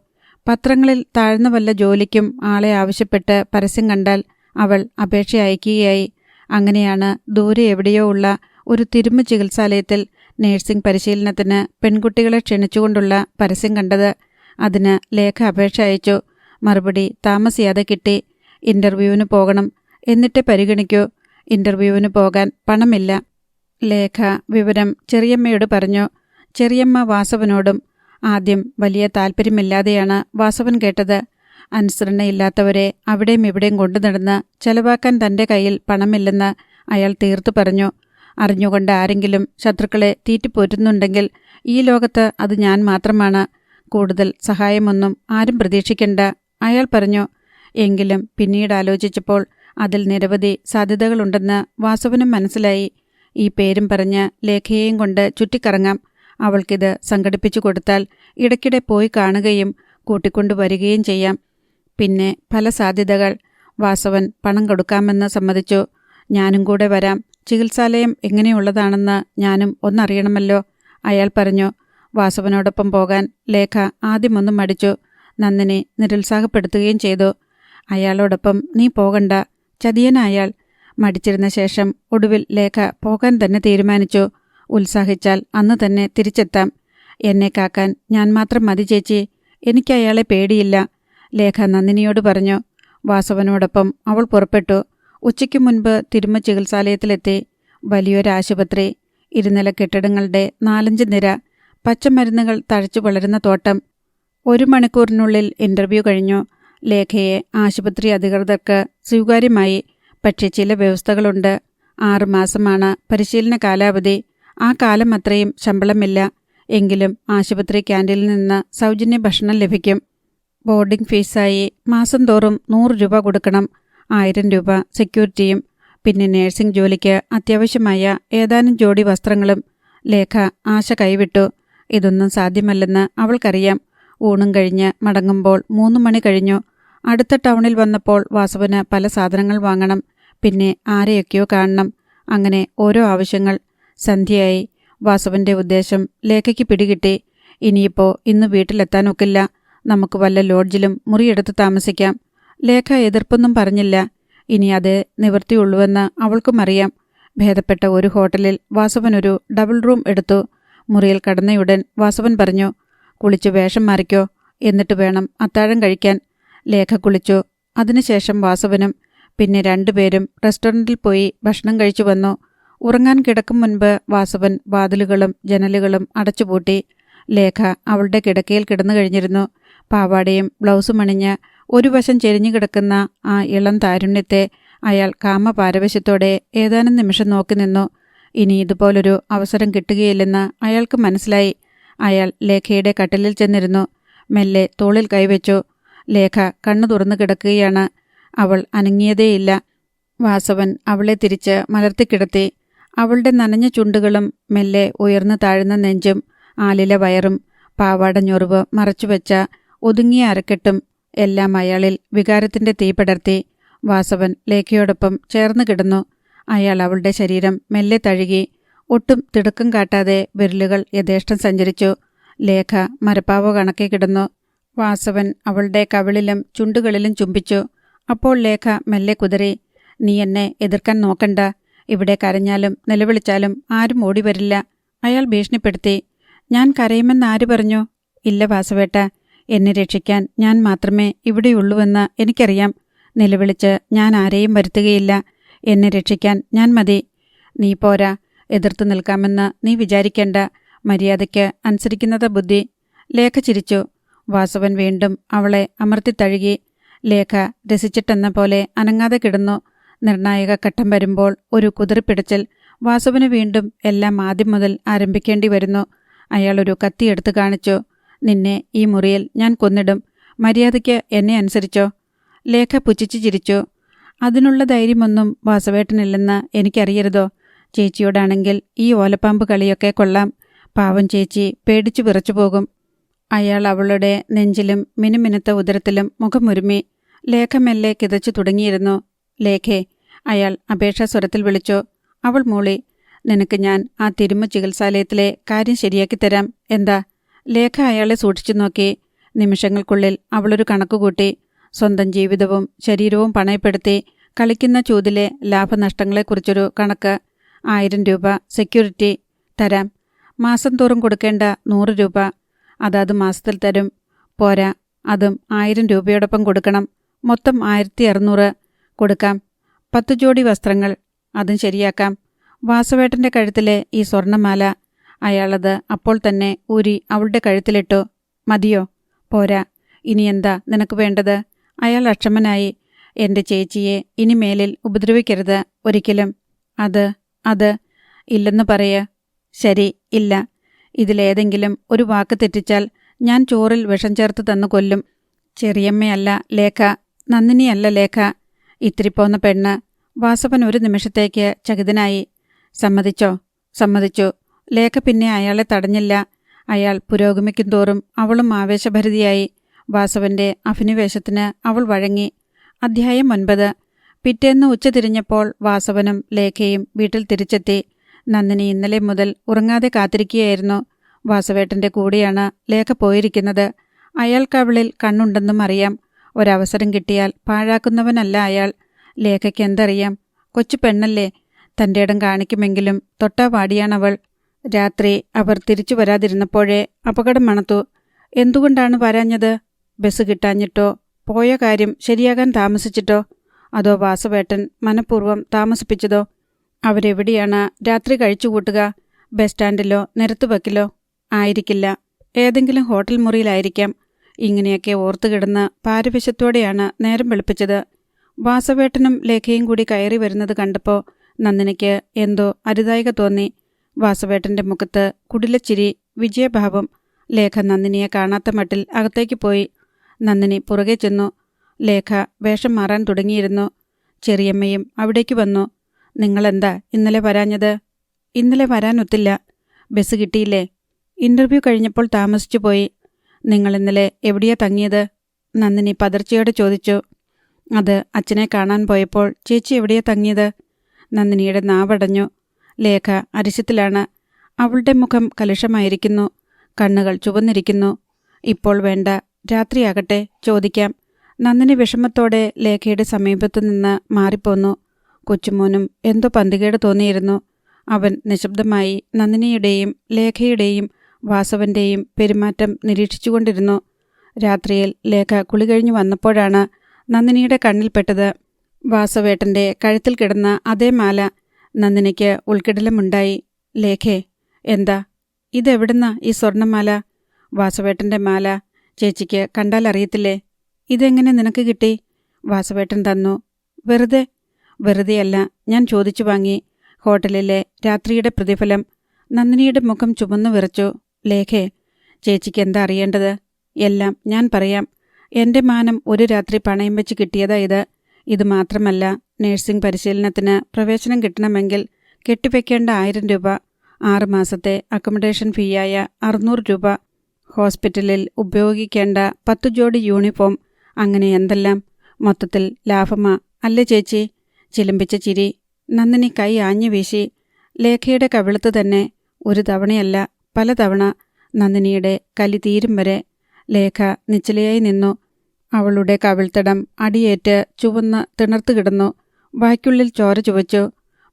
പത്രങ്ങളിൽ താഴ്ന്ന വല്ല ജോലിക്കും ആളെ ആവശ്യപ്പെട്ട് പരസ്യം കണ്ടാൽ അവൾ അപേക്ഷ അയക്കുകയായി. അങ്ങനെയാണ് ദൂരെ എവിടെയോ ഉള്ള ഒരു തിരുമു ചികിത്സാലയത്തിൽ നേഴ്സിംഗ് പരിശീലനത്തിന് പെൺകുട്ടികളെ ക്ഷണിച്ചുകൊണ്ടുള്ള പരസ്യം കണ്ടത്. അതിന് ലേഖ അപേക്ഷ അയച്ചു. മറുപടി താമസിയാതെ കിട്ടി. ഇൻ്റർവ്യൂവിന് പോകണം, എന്നിട്ട് പരിഗണിക്കൂ. ഇൻ്റർവ്യൂവിന് പോകാൻ പണമില്ല. ലേഖ വിവരം ചെറിയമ്മയോട് പറഞ്ഞു. ചെറിയമ്മ വാസവനോടും. ആദ്യം വലിയ താല്പര്യമില്ലാതെയാണ് വാസവൻ കേട്ടത്. അനുസരണയില്ലാത്തവരെ അവിടെയും ഇവിടെയും കൊണ്ടു നടന്ന് ചെലവാക്കാൻ തൻ്റെ കയ്യിൽ പണമില്ലെന്ന് അയാൾ തീർത്തു പറഞ്ഞു. അറിഞ്ഞുകൊണ്ട് ആരെങ്കിലും ശത്രുക്കളെ തീറ്റിപ്പോറ്റുന്നുണ്ടെങ്കിൽ ഈ ലോകത്ത് അത് ഞാൻ മാത്രമാണ്. കൂടുതൽ സഹായമൊന്നും ആരും പ്രതീക്ഷിക്കണ്ട, അയാൾ പറഞ്ഞു. എങ്കിലും പിന്നീട് ആലോചിച്ചപ്പോൾ അതിൽ നിരവധി സാധ്യതകളുണ്ടെന്ന് വാസവനും മനസ്സിലായി. ഈ പേരും പറഞ്ഞ് ലേഖയെയും കൊണ്ട് ചുറ്റിക്കറങ്ങാം. അവൾക്കിത് സംഘടിപ്പിച്ചു കൊടുത്താൽ ഇടയ്ക്കിടെ പോയി കാണുകയും കൂട്ടിക്കൊണ്ടുവരികയും ചെയ്യാം. പിന്നെ പല സാധ്യതകൾ. വാസവൻ പണം കൊടുക്കാമെന്ന് സമ്മതിച്ചു. ഞാനും കൂടെ വരാം. ചികിത്സാലയം എങ്ങനെയുള്ളതാണെന്ന് ഞാനും ഒന്നറിയണമല്ലോ, അയാൾ പറഞ്ഞു. വാസവനോടൊപ്പം പോകാൻ ലേഖ ആദ്യമൊന്നും മടിച്ചു. നന്ദിനെ നിരുത്സാഹപ്പെടുത്തുകയും ചെയ്തു. അയാളോടൊപ്പം നീ പോകണ്ട, ചതിയനയാൾ. മടിച്ചിരുന്ന ശേഷം ഒടുവിൽ ലേഖ പോകാൻ തന്നെ തീരുമാനിച്ചു. ഉത്സാഹിച്ചാൽ അന്ന് തന്നെ തിരിച്ചെത്താം. എന്നെ കാക്കാൻ ഞാൻ മാത്രം മതി ചേച്ചി. എനിക്കയാളെ പേടിയില്ല, ലേഖ നന്ദിനിയോട് പറഞ്ഞു. വാസവനോടൊപ്പം അവൾ പുറപ്പെട്ടു. ഉച്ചയ്ക്ക് മുൻപ് തിരുമ ചികിത്സാലയത്തിലെത്തി. വലിയൊരാശുപത്രി, ഇരുനില കെട്ടിടങ്ങളുടെ 4-5 നിര, പച്ചമരുന്നുകൾ തഴച്ചു വളരുന്ന തോട്ടം. 1 മണിക്കൂറിനുള്ളിൽ ഇൻ്റർവ്യൂ കഴിഞ്ഞു. ലേഖയെ ആശുപത്രി അധികൃതർക്ക് സ്വീകാര്യമായി. പക്ഷേ ചില വ്യവസ്ഥകളുണ്ട്. 6 മാസമാണ് പരിശീലന കാലാവധി. ആ കാലം അത്രയും ശമ്പളമില്ല. എങ്കിലും ആശുപത്രി ക്യാൻറ്റീനിൽ നിന്ന് സൗജന്യ ഭക്ഷണം ലഭിക്കും. ബോർഡിംഗ് ഫീസായി മാസം തോറും 100 രൂപ കൊടുക്കണം. 1000 രൂപ സെക്യൂരിറ്റിയും. പിന്നെ നേഴ്സിംഗ് ജോലിക്ക് അത്യാവശ്യമായ ഏതാനും ജോഡി വസ്ത്രങ്ങളും. ലേഖ ആശ കൈവിട്ടു. ഇതൊന്നും സാധ്യമല്ലെന്ന് അവൾക്കറിയാം. ഊണും കഴിഞ്ഞ് മടങ്ങുമ്പോൾ 3 മണി കഴിഞ്ഞു. അടുത്ത ടൗണിൽ വന്നപ്പോൾ വാസവന് പല സാധനങ്ങൾ വാങ്ങണം. പിന്നെ ആരെയൊക്കെയോ കാണണം. അങ്ങനെ ഓരോ ആവശ്യങ്ങൾ. സന്ധ്യയായി. വാസവന്റെ ഉദ്ദേശം ലേഖയ്ക്ക് പിടികിട്ടി. ഇനിയിപ്പോൾ ഇന്ന് വീട്ടിലെത്താനൊക്കില്ല. നമുക്ക് വല്ല ലോഡ്ജിലും മുറിയെടുത്ത് താമസിക്കാം. ലേഖ എതിർപ്പൊന്നും പറഞ്ഞില്ല. ഇനി അത് നിവൃത്തിയുള്ളൂവെന്ന് അവൾക്കും അറിയാം. ഭേദപ്പെട്ട ഒരു ഹോട്ടലിൽ വാസവനൊരു ഡബിൾ റൂം എടുത്തു. മുറിയിൽ കടന്നയുടൻ വാസവൻ പറഞ്ഞു, കുളിച്ചു വേഷം മാറിക്കോ, എന്നിട്ട് വേണം അത്താഴം കഴിക്കാൻ. ലേഖ കുളിച്ചു. അതിനുശേഷം വാസവനും. പിന്നെ 2 പേരും റെസ്റ്റോറൻറ്റിൽ പോയി ഭക്ഷണം കഴിച്ചു വന്നു. ഉറങ്ങാൻ കിടക്കും മുൻപ് വാസവൻ വാതിലുകളും ജനലുകളും അടച്ചുപൂട്ടി. ലേഖ അവളുടെ കിടക്കയിൽ കിടന്നു കഴിഞ്ഞിരുന്നു. പാവാടയും ബ്ലൗസും അണിഞ്ഞ് ഒരു വശം ചെരിഞ്ഞു കിടക്കുന്ന ആ ഇളം താരുണ്യത്തെ അയാൾ കാമപാരവശ്യത്തോടെ ഏതാനും നിമിഷം നോക്കി നിന്നു. ഇനി ഇതുപോലൊരു അവസരം കിട്ടുകയില്ലെന്ന് അയാൾക്ക് മനസ്സിലായി. അയാൾ ലേഖയുടെ കട്ടിലിൽ ചെന്നിരുന്നു. മെല്ലെ തോളിൽ കൈവച്ചു. ലേഖ കണ്ണു തുറന്നു കിടക്കുകയാണ്. അവൾ അനങ്ങിയതേയില്ല. വാസവൻ അവളെ തിരിച്ച് മലർത്തിക്കിടത്തി. അവളുടെ നനഞ്ഞ ചുണ്ടുകളും മെല്ലെ ഉയർന്നു താഴുന്ന നെഞ്ചും ആലില വയറും പാവാട ഞൊറിവ് മറച്ചുവെച്ച ഒതുങ്ങിയ അരക്കെട്ടും എല്ലാം അയാളിൽ വികാരത്തിന്റെ തീ പടർത്തി. വാസവൻ ലേഖയോടൊപ്പം ചേർന്ന് കിടന്നു. അയാൾ അവളുടെ ശരീരം മെല്ലെ തഴുകി. ഒട്ടും തിടുക്കം കാട്ടാതെ വിരലുകൾ യഥേഷ്ടം സഞ്ചരിച്ചു. ലേഖ മരപ്പാവ കണക്കെ കിടന്നു. വാസവൻ അവളുടെ കവിളിലും ചുണ്ടുകളിലും ചുംബിച്ചു. അപ്പോൾ ലേഖ മെല്ലെ കുതറി. നീ എന്നെ എതിർക്കാൻ നോക്കണ്ട. ഇവിടെ കരഞ്ഞാലും നിലവിളിച്ചാലും ആരും ഓടിവരില്ല, അയാൾ ഭീഷണിപ്പെടുത്തി. ഞാൻ കരയുമെന്ന് ആര് പറഞ്ഞു? ഇല്ല വാസവേട്ട, എന്നെ രക്ഷിക്കാൻ ഞാൻ മാത്രമേ ഇവിടെയുള്ളൂവെന്ന് എനിക്കറിയാം. നിലവിളിച്ച് ഞാൻ ആരെയും വരുത്തുകയില്ല. എന്നെ രക്ഷിക്കാൻ ഞാൻ മതി. നീ പോരാ. എതിർത്തു നിൽക്കാമെന്ന് നീ വിചാരിക്കേണ്ട. മര്യാദയ്ക്ക് അനുസരിക്കുന്നത് ബുദ്ധി. ലേഖ ചിരിച്ചു. വാസവൻ വീണ്ടും അവളെ അമർത്തിത്തഴുകി. ലേഖ രസിച്ചിട്ടെന്ന പോലെ അനങ്ങാതെ കിടന്നു. നിർണായക ഘട്ടം വരുമ്പോൾ ഒരു കുതിറിപ്പിടിച്ചൽ. വാസവന് വീണ്ടും എല്ലാം ആദ്യം മുതൽ ആരംഭിക്കേണ്ടി വരുന്നു. അയാളൊരു കത്തിയെടുത്ത് കാണിച്ചു. നിന്നെ ഈ മുറിയിൽ ഞാൻ കൊന്നിടും. മര്യാദയ്ക്ക് എന്നെ അനുസരിച്ചോ? ലേഖ പുച്ഛിച്ചു ചിരിച്ചു. അതിനുള്ള ധൈര്യമൊന്നും വാസവേട്ടനില്ലെന്ന് എനിക്കറിയരുതോ? ചേച്ചിയോടാണെങ്കിൽ ഈ ഓലപ്പാമ്പ് കളിയൊക്കെ കൊള്ളാം. പാവം ചേച്ചി പേടിച്ചു വിറച്ചു പോകും. അയാൾ അവളുടെ നെഞ്ചിലും മിനുമിനുത്ത ഉദരത്തിലും മുഖമുരുമി. ലേഖ മെല്ലെ കിതച്ചു തുടങ്ങിയിരുന്നു. ലേഖേ, അയാൾ അപേക്ഷാസ്വരത്തിൽ വിളിച്ചു. അവൾ മൂളി. നിനക്ക് ഞാൻ ആ തിരുമു ചികിത്സാലയത്തിലെ കാര്യം ശരിയാക്കിത്തരാം. എന്താ? ലേഖ അയാളെ സൂക്ഷിച്ചു നോക്കി. നിമിഷങ്ങൾക്കുള്ളിൽ അവളൊരു കണക്കുകൂട്ടി. സ്വന്തം ജീവിതവും ശരീരവും പണയപ്പെടുത്തി കളിക്കുന്ന ചൂതിലെ ലാഭനഷ്ടങ്ങളെക്കുറിച്ചൊരു കണക്ക്. 1000 രൂപ സെക്യൂരിറ്റി തരാം. മാസം തോറും കൊടുക്കേണ്ട 100 രൂപ അതാത് മാസത്തിൽ തരും. പോരാ, അതും 1000 രൂപയോടൊപ്പം കൊടുക്കണം. മൊത്തം 1600 കൊടുക്കാം. 10 ജോഡി വസ്ത്രങ്ങൾ, അതും ശരിയാക്കാം. വാസവേട്ടൻ്റെ കഴുത്തിലെ ഈ സ്വർണ്ണമാല. അയാളത് അപ്പോൾ തന്നെ ഊരി അവളുടെ കഴുത്തിലിട്ടു. മതിയോ? പോരാ, ഇനിയെന്താ നിനക്ക് വേണ്ടത്? അയാൾ അക്ഷമനായി. എൻ്റെ ചേച്ചിയെ ഇനി മേലിൽ ഉപദ്രവിക്കരുത്, ഒരിക്കലും. അത് ഇല്ലെന്ന് പറയ. ശരി, ഇല്ല. ഇതിലേതെങ്കിലും ഒരു വാക്ക് തെറ്റിച്ചാൽ ഞാൻ ചോറിൽ വിഷം ചേർത്ത് തന്നു കൊല്ലും. ചെറിയമ്മയല്ല ലേഖ, നന്ദിനിയല്ല ലേഖ. ഇത്തിരി പോന്ന പെണ്ണ്. വാസവൻ ഒരു നിമിഷത്തേക്ക് ചകിതനായി. സമ്മതിച്ചോ? സമ്മതിച്ചു. ലേഖ പിന്നെ അയാളെ തടഞ്ഞില്ല. അയാൾ പുരോഗമിക്കും തോറും അവളും ആവേശഭരിതയായി. വാസവന്റെ അഭിനിവേശത്തിന് അവൾ വഴങ്ങി. അധ്യായം 9. പിറ്റേന്ന് ഉച്ചതിരിഞ്ഞപ്പോൾ വാസവനും ലേഖയും വീട്ടിൽ തിരിച്ചെത്തി. നന്ദിനി ഇന്നലെ മുതൽ ഉറങ്ങാതെ കാത്തിരിക്കുകയായിരുന്നു. വാസവേട്ടൻ്റെ കൂടെയാണ് ലേഖ പോയിരിക്കുന്നത്. അയാൾക്ക് അവളിൽ കണ്ണുണ്ടെന്നും അറിയാം. ഒരവസരം കിട്ടിയാൽ പാഴാക്കുന്നവനല്ല അയാൾ. ലേഖയ്ക്ക് എന്തറിയാം? കൊച്ചു പെണ്ണല്ലേ, തൻ്റെ ഇടം കാണിക്കുമെങ്കിലും തൊട്ടാ പാടിയാണവൾ. രാത്രി അവർ തിരിച്ചു വരാതിരുന്നപ്പോഴേ അപകടം മണത്തു. എന്തുകൊണ്ടാണ് വരാഞ്ഞത്? ബസ് കിട്ടാഞ്ഞിട്ടോ? പോയ കാര്യം ശരിയാകാൻ താമസിച്ചിട്ടോ? അതോ വാസവേട്ടൻ മനഃപൂർവ്വം താമസിപ്പിച്ചതോ? അവരെവിടെയാണ് രാത്രി കഴിച്ചുകൂട്ടുക? ബസ് സ്റ്റാൻഡിലോ നിരത്തുവെക്കിലോ? ആയിരിക്കില്ല, ഏതെങ്കിലും ഹോട്ടൽ മുറിയിലായിരിക്കാം. ഇങ്ങനെയൊക്കെ ഓർത്തുകിടന്ന് പാരവശ്യത്തോടെയാണ് നേരം വെളുപ്പിച്ചത്. വാസവേട്ടനും ലേഖയും കൂടി കയറി വരുന്നത് കണ്ടപ്പോൾ നന്ദിനിക്ക് എന്തോ അരുതായിക തോന്നി. വാസവേട്ടൻ്റെ മുഖത്ത് കുടിലച്ചിരി, വിജയഭാവം. ലേഖ നന്ദിനിയെ കാണാത്ത മട്ടിൽ അകത്തേക്ക് പോയി. നന്ദിനി പുറകെ ചെന്നു. ലേഖ വേഷം മാറാൻ തുടങ്ങിയിരുന്നു. ചെറിയമ്മയും അവിടേക്ക് വന്നു. നിങ്ങളെന്താ ഇന്നലെ വരാഞ്ഞത്? ഇന്നലെ വരാനൊത്തില്ല. ബസ് കിട്ടിയില്ലേ? ഇൻ്റർവ്യൂ കഴിഞ്ഞപ്പോൾ താമസിച്ചു പോയി. നിങ്ങളിന്നലെ എവിടെയാ തങ്ങിയത്? നന്ദിനി പതർച്ചയോടെ ചോദിച്ചു. അത് അച്ഛനെ കാണാൻ പോയപ്പോൾ. ചേച്ചി എവിടെയാ തങ്ങിയത്? നന്ദിനിയുടെ നാവടഞ്ഞു. ലേഖ അരിശത്തിലാണ്. അവളുടെ മുഖം കലുഷമായിരിക്കുന്നു. കണ്ണുകൾ ചുവന്നിരിക്കുന്നു. ഇപ്പോൾ വേണ്ട, രാത്രിയാകട്ടെ, ചോദിക്കാം. നന്ദിനി വിഷമത്തോടെ ലേഖയുടെ സമീപത്തു നിന്ന് മാറിപ്പോന്നു. കൊച്ചുമോനും എന്തോ പന്തികേട് തോന്നിയിരുന്നു. അവൻ നിശബ്ദമായി നന്ദിനിയുടെയും ലേഖയുടെയും വാസവന്റെയും പെരുമാറ്റം നിരീക്ഷിച്ചുകൊണ്ടിരുന്നു. രാത്രിയിൽ ലേഖ കുളി കഴിഞ്ഞു വന്നപ്പോഴാണ് നന്ദിനിയുടെ കണ്ണിൽപ്പെട്ടത്. വാസവേട്ടൻ്റെ കഴുത്തിൽ കിടന്ന അതേ മാല. നന്ദിനിക്ക് ഉൾക്കിടലമുണ്ടായി. ലേഖേ, എന്താ ഇതെവിടുന്ന ഈ സ്വർണ്ണമാല? വാസവേട്ടൻ്റെ മാല. ചേച്ചിക്ക് കണ്ടാൽ അറിയത്തില്ലേ? ഇതെങ്ങനെ നിനക്ക് കിട്ടി? വാസവേട്ടൻ തന്നു. വെറുതെ? വെറുതെയല്ല, ഞാൻ ചോദിച്ചു വാങ്ങി. ഹോട്ടലിലെ രാത്രിയുടെ പ്രതിഫലം. നന്ദിനിയുടെ മുഖം ചുമന്നു വിറച്ചു. ലേഖേ, ചേച്ചിക്ക് എന്താ അറിയേണ്ടത്? എല്ലാം ഞാൻ പറയാം. എൻ്റെ മാനം ഒരു രാത്രി പണയം വെച്ച് കിട്ടിയതാ ഇത്. ഇത് മാത്രമല്ല, നഴ്സിംഗ് പരിശീലനത്തിന് പ്രവേശനം കിട്ടണമെങ്കിൽ കെട്ടിവെക്കേണ്ട 1000 രൂപ, 6 മാസത്തെ അക്കോമഡേഷൻ ഫീയായ 600 രൂപ, ഹോസ്പിറ്റലിൽ ഉപയോഗിക്കേണ്ട 10 ജോഡി യൂണിഫോം, അങ്ങനെ എന്തെല്ലാം. മൊത്തത്തിൽ ലാഭമാ അല്ലേ ചേച്ചി? ചിലമ്പിച്ച ചിരി. നന്ദിനി കൈ ആഞ്ഞു വീശി. ലേഖയുടെ കവിളത്ത് തന്നെ. ഒരു തവണയല്ല, പലതവണ. നന്ദിനിയുടെ കലി തീരും വരെ. ലേഖ നിശ്ചലയായി നിന്നു. അവളുടെ കവിൾത്തടം അടിയേറ്റ് ചുവന്ന് തിണർത്തു കിടന്നു. വായ്ക്കുള്ളിൽ ചോര ചുവച്ചു.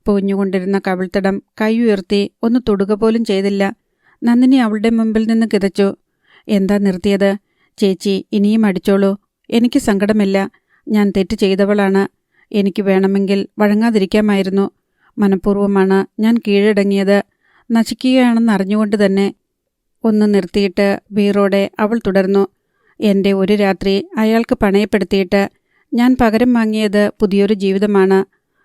പൂഞ്ഞുകൊണ്ടിരുന്ന കവിൾത്തടം കൈ ഉയർത്തി ഒന്ന് തൊടുക പോലും ചെയ്തില്ല. നന്ദിനി അവളുടെ മുമ്പിൽ നിന്ന് കിതച്ചു. എന്താ നിർത്തിയത്? ചേച്ചി ഇനിയും അടിച്ചോളൂ. എനിക്ക് സങ്കടമില്ല. ഞാൻ തെറ്റ് ചെയ്തവളാണ്. എനിക്ക് വേണമെങ്കിൽ വഴങ്ങാതിരിക്കാമായിരുന്നു. മനഃപൂർവ്വമാണ് ഞാൻ കീഴടങ്ങിയത്. നശിക്കുകയാണെന്നറിഞ്ഞുകൊണ്ട് തന്നെ. ഒന്ന് നിർത്തിയിട്ട് വീറോടെ അവൾ തുടർന്നു. എൻ്റെ ഒരു രാത്രി അയാൾക്ക് പണയപ്പെടുത്തിയിട്ട് ഞാൻ പകരം വാങ്ങിയത് പുതിയൊരു ജീവിതമാണ്.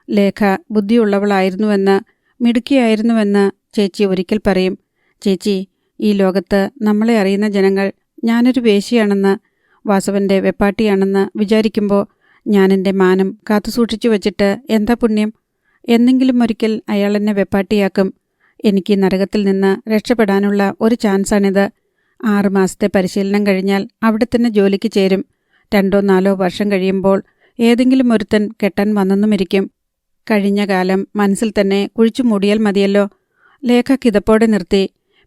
ലേഖ ബുദ്ധിയുള്ളവളായിരുന്നുവെന്ന്, മിടുക്കിയായിരുന്നുവെന്ന് ചേച്ചി ഒരിക്കൽ പറയും. ചേച്ചി, ഈ ലോകത്ത് നമ്മളെ അറിയുന്ന ജനങ്ങൾ ഞാനൊരു വേശ്യയാണെന്ന്, വാസവൻ്റെ വെപ്പാട്ടിയാണെന്ന് വിചാരിക്കുമ്പോൾ ഞാൻ എൻ്റെ മാനം കാത്തുസൂക്ഷിച്ചു വച്ചിട്ട് എന്താ പുണ്യം? എന്നെങ്കിലും ഒരിക്കൽ അയാൾ എന്നെ വെപ്പാട്ടിയാക്കും. എനിക്ക് നരകത്തിൽ നിന്ന് രക്ഷപ്പെടാനുള്ള ഒരു ചാൻസാണിത്. 6 മാസത്തെ പരിശീലനം കഴിഞ്ഞാൽ അവിടെ തന്നെ ജോലിക്ക് ചേരും. 2-4 വർഷം കഴിയുമ്പോൾ ഏതെങ്കിലും ഒരുത്തൻ കെട്ടാൻ വന്നെന്നുമിരിക്കും. കഴിഞ്ഞ കാലം മനസ്സിൽ തന്നെ കുഴിച്ചു മൂടിയാൽ മതിയല്ലോ. ലേഖ കിതപ്പോടെ നിർത്തി.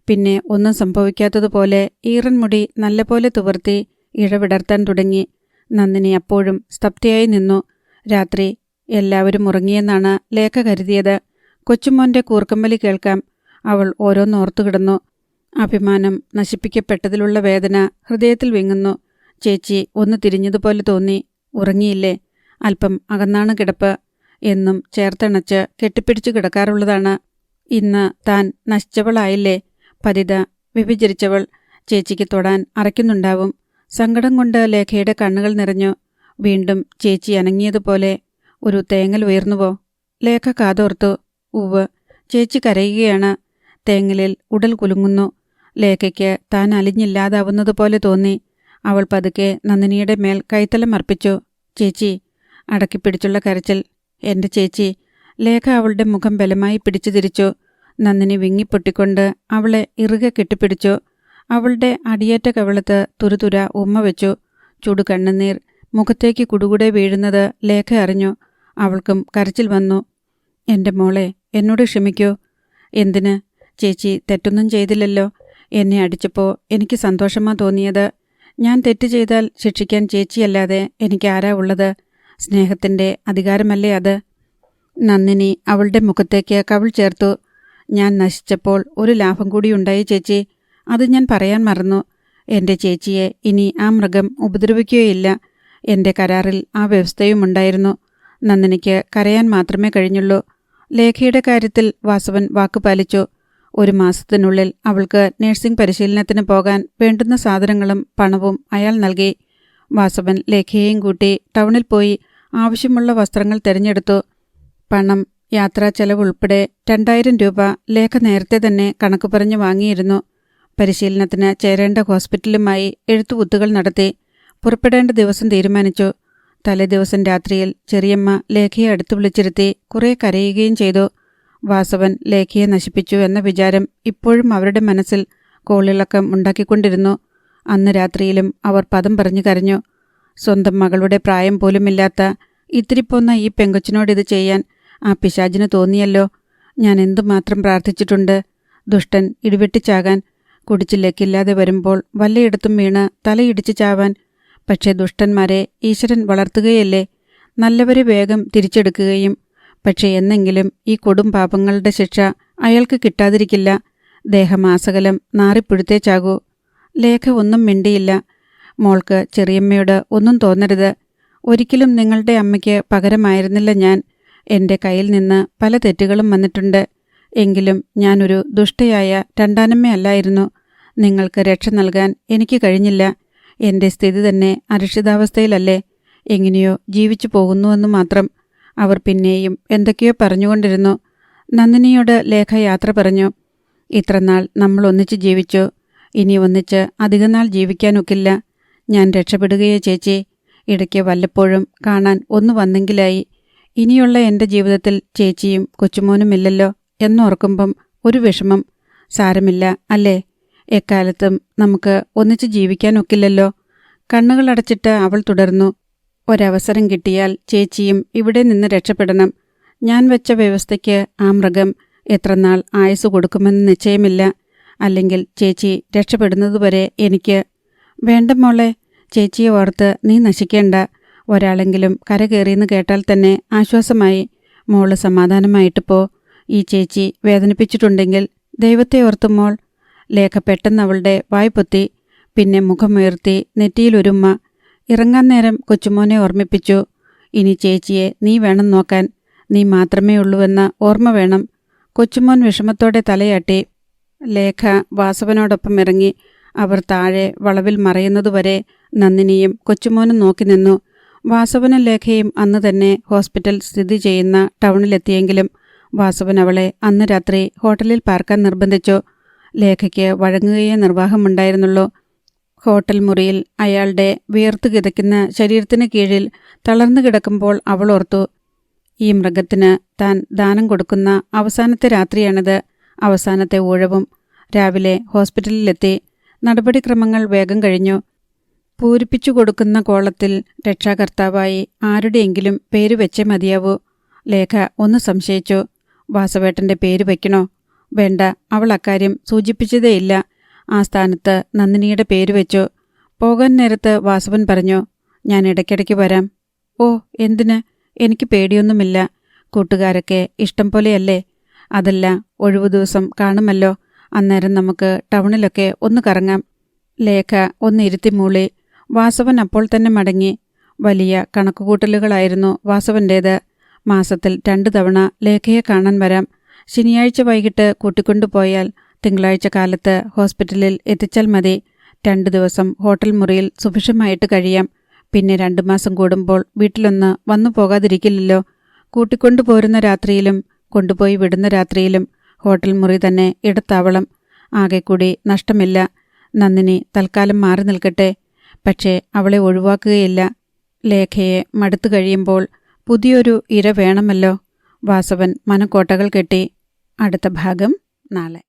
പിന്നെ ഒന്നും സംഭവിക്കാത്തതുപോലെ ഈറൻ മുടി നല്ലപോലെ തുവർത്തി ഇഴവിടർത്താൻ തുടങ്ങി. നന്ദിനി അപ്പോഴും സ്തബ്ധയായി നിന്നു. രാത്രി എല്ലാവരും ഉറങ്ങിയെന്നാണ് ലേഖ കരുതിയത്. കൊച്ചുമോൻ്റെ കൂർക്കമ്പലി കേൾക്കാം. അവൾ ഓരോന്നോർത്തു കിടന്നു. അഭിമാനം നശിപ്പിക്കപ്പെട്ടതിലുള്ള വേദന ഹൃദയത്തിൽ വിങ്ങുന്നു. ചേച്ചി ഒന്ന് തിരിഞ്ഞതുപോലെ തോന്നി. ഉറങ്ങിയില്ലേ? അല്പം അകന്നാണ് കിടപ്പ്. എന്നും ചേർത്തണച്ച് കെട്ടിപ്പിടിച്ചു കിടക്കാറുള്ളതാണ്. ഇന്ന് താൻ നശിച്ചവളായില്ലേ? പതിത വിഭജിച്ചവൾ. ചേച്ചിക്ക് തൊടാൻ അറയ്ക്കുന്നുണ്ടാവും. സങ്കടം കൊണ്ട് ലേഖയുടെ കണ്ണുകൾ നിറഞ്ഞു. വീണ്ടും ചേച്ചി അനങ്ങിയതുപോലെ. ഒരു തേങ്ങൽ ഉയർന്നുവോ? ലേഖ കാതോർത്തു. ഉവ്, ചേച്ചി കരയുകയാണ്. തേങ്ങലിൽ ഉടൽ കുലുങ്ങുന്നു. ലേഖയ്ക്ക് താൻ അലിഞ്ഞില്ലാതാവുന്നതുപോലെ തോന്നി. അവൾ പതുക്കെ നന്ദിനിയുടെ മേൽ കൈത്തലം അർപ്പിച്ചു. ചേച്ചി. അടക്കിപ്പിടിച്ചുള്ള കരച്ചിൽ. എൻ്റെ ചേച്ചി. ലേഖ അവളുടെ മുഖം ബലമായി പിടിച്ചു തിരിച്ചു. നന്ദിനി വിങ്ങിപ്പൊട്ടിക്കൊണ്ട് അവളെ ഇറുകെ കെട്ടിപ്പിടിച്ചു. അവളുടെ അടിയേറ്റ കവിളത്ത് തുരുതുര ഉമ്മ വെച്ചു. ചുടുകണ്ണുനീർ മുഖത്തേക്ക് കുടുകൂടെ വീഴുന്നത് ലേഖ അറിഞ്ഞു. അവൾക്കും കരച്ചിൽ വന്നു. എൻ്റെ മോളെ, എന്നോട് ക്ഷമിക്കൂ. എന്തിന്? ചേച്ചി തെറ്റൊന്നും ചെയ്തില്ലല്ലോ. എന്നെ അടിച്ചപ്പോൾ എനിക്ക് സന്തോഷമാ തോന്നിയത്. ഞാൻ തെറ്റ് ചെയ്താൽ ശിക്ഷിക്കാൻ ചേച്ചിയല്ലാതെ എനിക്കാരാ ഉള്ളത്? സ്നേഹത്തിൻ്റെ അധികാരമല്ലേ അത്? നന്ദിനി അവളുടെ മുഖത്തേക്ക് കവിൾ ചേർത്തു. ഞാൻ നശിച്ചപ്പോൾ ഒരു ലാഭം കൂടിയുണ്ടായി ചേച്ചി. അത് ഞാൻ പറയാൻ മറന്നു. എൻ്റെ ചേച്ചിയെ ഇനി ആ മൃഗം ഉപദ്രവിക്കുകയില്ല. എൻ്റെ കരാറിൽ ആ വ്യവസ്ഥയുമുണ്ടായിരുന്നു. നന്ദിനിക്ക് കരയാൻ മാത്രമേ കഴിഞ്ഞുള്ളൂ. ലേഖയുടെ കാര്യത്തിൽ വാസവൻ വാക്കുപാലിച്ചു. 1 മാസത്തിനുള്ളിൽ അവൾക്ക് നഴ്സിംഗ് പരിശീലനത്തിന് പോകാൻ വേണ്ടുന്ന സാധനങ്ങളും പണവും അയാൾ നൽകി. വാസവൻ ലേഖയെയും കൂട്ടി ടൗണിൽ പോയി ആവശ്യമുള്ള വസ്ത്രങ്ങൾ തിരഞ്ഞെടുത്തു. പണം, യാത്രാ ചെലവ് ഉൾപ്പെടെ 2000 രൂപ ലേഖ നേരത്തെ തന്നെ കണക്ക് പറഞ്ഞു വാങ്ങിയിരുന്നു. പരിശീലനത്തിന് ചേരേണ്ട ഹോസ്പിറ്റലുമായി എഴുത്തുകുത്തുകൾ നടത്തി. പുറപ്പെടേണ്ട ദിവസം തീരുമാനിച്ചു. തലേദിവസം രാത്രിയിൽ ചെറിയമ്മ ലേഖയെ അടുത്ത് വിളിച്ചിരുത്തി കുറെ കരയുകയും ചെയ്തു. വാസവൻ ലേഖയെ നശിപ്പിച്ചു എന്ന വിചാരം ഇപ്പോഴും അവരുടെ മനസ്സിൽ കോളിളക്കം ഉണ്ടാക്കിക്കൊണ്ടിരുന്നു. അന്ന് രാത്രിയിലും അവർ പദം പറഞ്ഞു കരഞ്ഞു. സ്വന്തം മകളുടെ പ്രായം പോലുമില്ലാത്ത ഇത്തിരിപ്പോന്ന ഈ പെങ്കൊച്ചിനോടിത് ചെയ്യാൻ ആ പിശാചിന് തോന്നിയല്ലോ. ഞാൻ എന്തുമാത്രം പ്രാർത്ഥിച്ചിട്ടുണ്ട്. ദുഷ്ടൻ ഇടിവെട്ടിച്ചാകാൻ, കുടിച്ച് ലക്കില്ലാതെ വരുമ്പോൾ വല്ലയിടത്തും വീണ് തലയിടിച്ച് ചാവാൻ. പക്ഷേ ദുഷ്ടന്മാരെ ഈശ്വരൻ വളർത്തുകയല്ലേ, നല്ലവരെ വേഗം തിരിച്ചെടുക്കുകയും. പക്ഷേ എന്നെങ്കിലും ഈ കൊടും പാപങ്ങളുടെ ശിക്ഷ അയാൾക്ക് കിട്ടാതിരിക്കില്ല. ദേഹമാസകലം നാറിപ്പുഴുത്തേച്ചാകൂ. ലേഖ ഒന്നും മിണ്ടിയില്ല. മോൾക്ക് ചെറിയമ്മയോട് ഒന്നും തോന്നരുത്. ഒരിക്കലും നിങ്ങളുടെ അമ്മയ്ക്ക് പകരമായിരുന്നില്ല ഞാൻ. എൻ്റെ കയ്യിൽ നിന്ന് പല തെറ്റുകളും വന്നിട്ടുണ്ട്. എങ്കിലും ഞാനൊരു ദുഷ്ടയായ രണ്ടാനമ്മയല്ലായിരുന്നു. നിങ്ങൾക്ക് രക്ഷ നൽകാൻ എനിക്ക് കഴിഞ്ഞില്ല. എൻ്റെ സ്ഥിതി തന്നെ അരക്ഷിതാവസ്ഥയിലല്ലേ. എങ്ങനെയോ ജീവിച്ചു പോകുന്നുവെന്ന് മാത്രം. അവർ പിന്നെയും എന്തൊക്കെയോ പറഞ്ഞുകൊണ്ടിരുന്നു. നന്ദിനിയോട് ലേഖ യാത്ര പറഞ്ഞു. ഇത്രനാൾ നമ്മൾ ഒന്നിച്ച് ജീവിച്ചു. ഇനി ഒന്നിച്ച് അധികനാൾ ജീവിക്കാനൊക്കില്ല. ഞാൻ രക്ഷപ്പെടുകയേ ചേച്ചി. ഇടയ്ക്ക് വല്ലപ്പോഴും കാണാൻ ഒന്ന് വന്നെങ്കിലായി. ഇനിയുള്ള എൻ്റെ ജീവിതത്തിൽ ചേച്ചിയും കൊച്ചുമോനുമില്ലല്ലോ എന്നോർക്കുമ്പം ഒരു വിഷമം. സാരമില്ല അല്ലേ? എക്കാലത്തും നമുക്ക് ഒന്നിച്ച് ജീവിക്കാനൊക്കില്ലല്ലോ. കണ്ണുകളടച്ചിട്ട് അവൾ തുടർന്നു. ഒരവസരം കിട്ടിയാൽ ചേച്ചിയും ഇവിടെ നിന്ന് രക്ഷപ്പെടണം. ഞാൻ വെച്ച വ്യവസ്ഥയ്ക്ക് ആ മൃഗം എത്രനാൾ ആയുസ് കൊടുക്കുമെന്ന് നിശ്ചയമില്ല. അല്ലെങ്കിൽ ചേച്ചി രക്ഷപ്പെടുന്നതുവരെ എനിക്ക്. വേണ്ട മോളെ, ചേച്ചിയെ ഓർത്ത് നീ നശിക്കേണ്ട. ഒരാളെങ്കിലും കരകയറിയെന്ന് കേട്ടാൽ തന്നെ ആശ്വാസമായി. മോള് സമാധാനമായിട്ട് പോ. ഈ ചേച്ചി വേദനിപ്പിച്ചിട്ടുണ്ടെങ്കിൽ ദൈവത്തെ ഓർത്തു മോൾ. ലേഖ പെട്ടെന്ന് അവളുടെ വായ് പൊത്തി. പിന്നെ മുഖമുയർത്തി നെറ്റിയിലൊരുമ്മ. ഇറങ്ങാൻ നേരം കൊച്ചുമോനെ ഓർമ്മിപ്പിച്ചു. ഇനി ചേച്ചിയെ നീ വേണം നോക്കാൻ. നീ മാത്രമേ ഉള്ളൂവെന്ന ഓർമ്മ വേണം. കൊച്ചുമോൻ വിഷമത്തോടെ തലയാട്ടി. ലേഖ വാസവനോടൊപ്പം ഇറങ്ങി. അവർ താഴെ വളവിൽ മറയുന്നതുവരെ നന്ദിനിയും കൊച്ചുമോനും നോക്കി നിന്നു. വാസവനും ലേഖയും അന്ന് തന്നെ ഹോസ്പിറ്റൽ സ്ഥിതി ചെയ്യുന്ന ടൗണിലെത്തിയെങ്കിലും വാസവൻ അവളെ അന്ന് രാത്രി ഹോട്ടലിൽ പാർക്കാൻ നിർബന്ധിച്ചു. ലേഖയ്ക്ക് വഴങ്ങുകയേ നിർവാഹമുണ്ടായിരുന്നുള്ളൂ. ഹോട്ടൽ മുറിയിൽ അയാളുടെ വിയർത്തു കിതയ്ക്കുന്ന ശരീരത്തിന് കീഴിൽ തളർന്നു കിടക്കുമ്പോൾ അവൾ ഓർത്തു, ഈ മൃഗത്തിന് താൻ ദാനം കൊടുക്കുന്ന അവസാനത്തെ രാത്രിയാണിത്. അവസാനത്തെ ഊഴവും. രാവിലെ ഹോസ്പിറ്റലിലെത്തി. നടപടിക്രമങ്ങൾ വേഗം കഴിഞ്ഞു. പൂരിപ്പിച്ചു കൊടുക്കുന്ന കോളത്തിൽ രക്ഷാകർത്താവായി ആരുടെയെങ്കിലും പേര് വെച്ചേ മതിയാവൂ. ലേഖ ഒന്ന് സംശയിച്ചു. വാസവേട്ടൻ്റെ പേര് വയ്ക്കണോ? വേണ്ട, അവൾ അക്കാര്യം സൂചിപ്പിച്ചതേയില്ല. ആ സ്ഥാനത്ത് നന്ദിനിയുടെ പേര് വെച്ചു. പോകാൻ നേരത്ത് വാസവൻ പറഞ്ഞു, ഞാൻ ഇടയ്ക്കിടയ്ക്ക് വരാം. ഓ, എന്തിന്? എനിക്ക് പേടിയൊന്നുമില്ല. കൂട്ടുകാരൊക്കെ ഇഷ്ടം പോലെയല്ലേ? അതല്ല, ഒഴിവു ദിവസം കാണുമല്ലോ. അന്നേരം നമുക്ക് ടൗണിലൊക്കെ ഒന്ന് കറങ്ങാം. ലേഖ ഒന്ന് ഇരുത്തി മൂളി. വാസവൻ അപ്പോൾ തന്നെ മടങ്ങി. വലിയ കണക്കുകൂട്ടലുകളായിരുന്നു വാസവൻ്റേത്. മാസത്തിൽ 2 തവണ ലേഖയെ കാണാൻ വരാം. ശനിയാഴ്ച വൈകിട്ട് കൂട്ടിക്കൊണ്ടുപോയാൽ തിങ്കളാഴ്ച കാലത്ത് ഹോസ്പിറ്റലിൽ എത്തിച്ചാൽ മതി. 2 ദിവസം ഹോട്ടൽ മുറിയിൽ സുഭിക്ഷമായിട്ട് കഴിയാം. പിന്നെ 2 മാസം കൂടുമ്പോൾ വീട്ടിലൊന്ന് വന്നു പോകാതിരിക്കില്ലല്ലോ. കൂട്ടിക്കൊണ്ടുപോരുന്ന രാത്രിയിലും കൊണ്ടുപോയി വിടുന്ന രാത്രിയിലും ഹോട്ടൽ മുറി തന്നെ ഇടത്താവളം. ആകെ കൂടി നഷ്ടമില്ല. നന്ദിനി തൽക്കാലം മാറി നിൽക്കട്ടെ. പക്ഷേ അവളെ ഒഴിവാക്കുകയില്ല. ലേഖയെ മടുത്തു കഴിയുമ്പോൾ പുതിയൊരു ഇര വേണമല്ലോ. വാസവൻ മനക്കോട്ടകൾ കെട്ടി. അടുത്ത ഭാഗം നാളെ.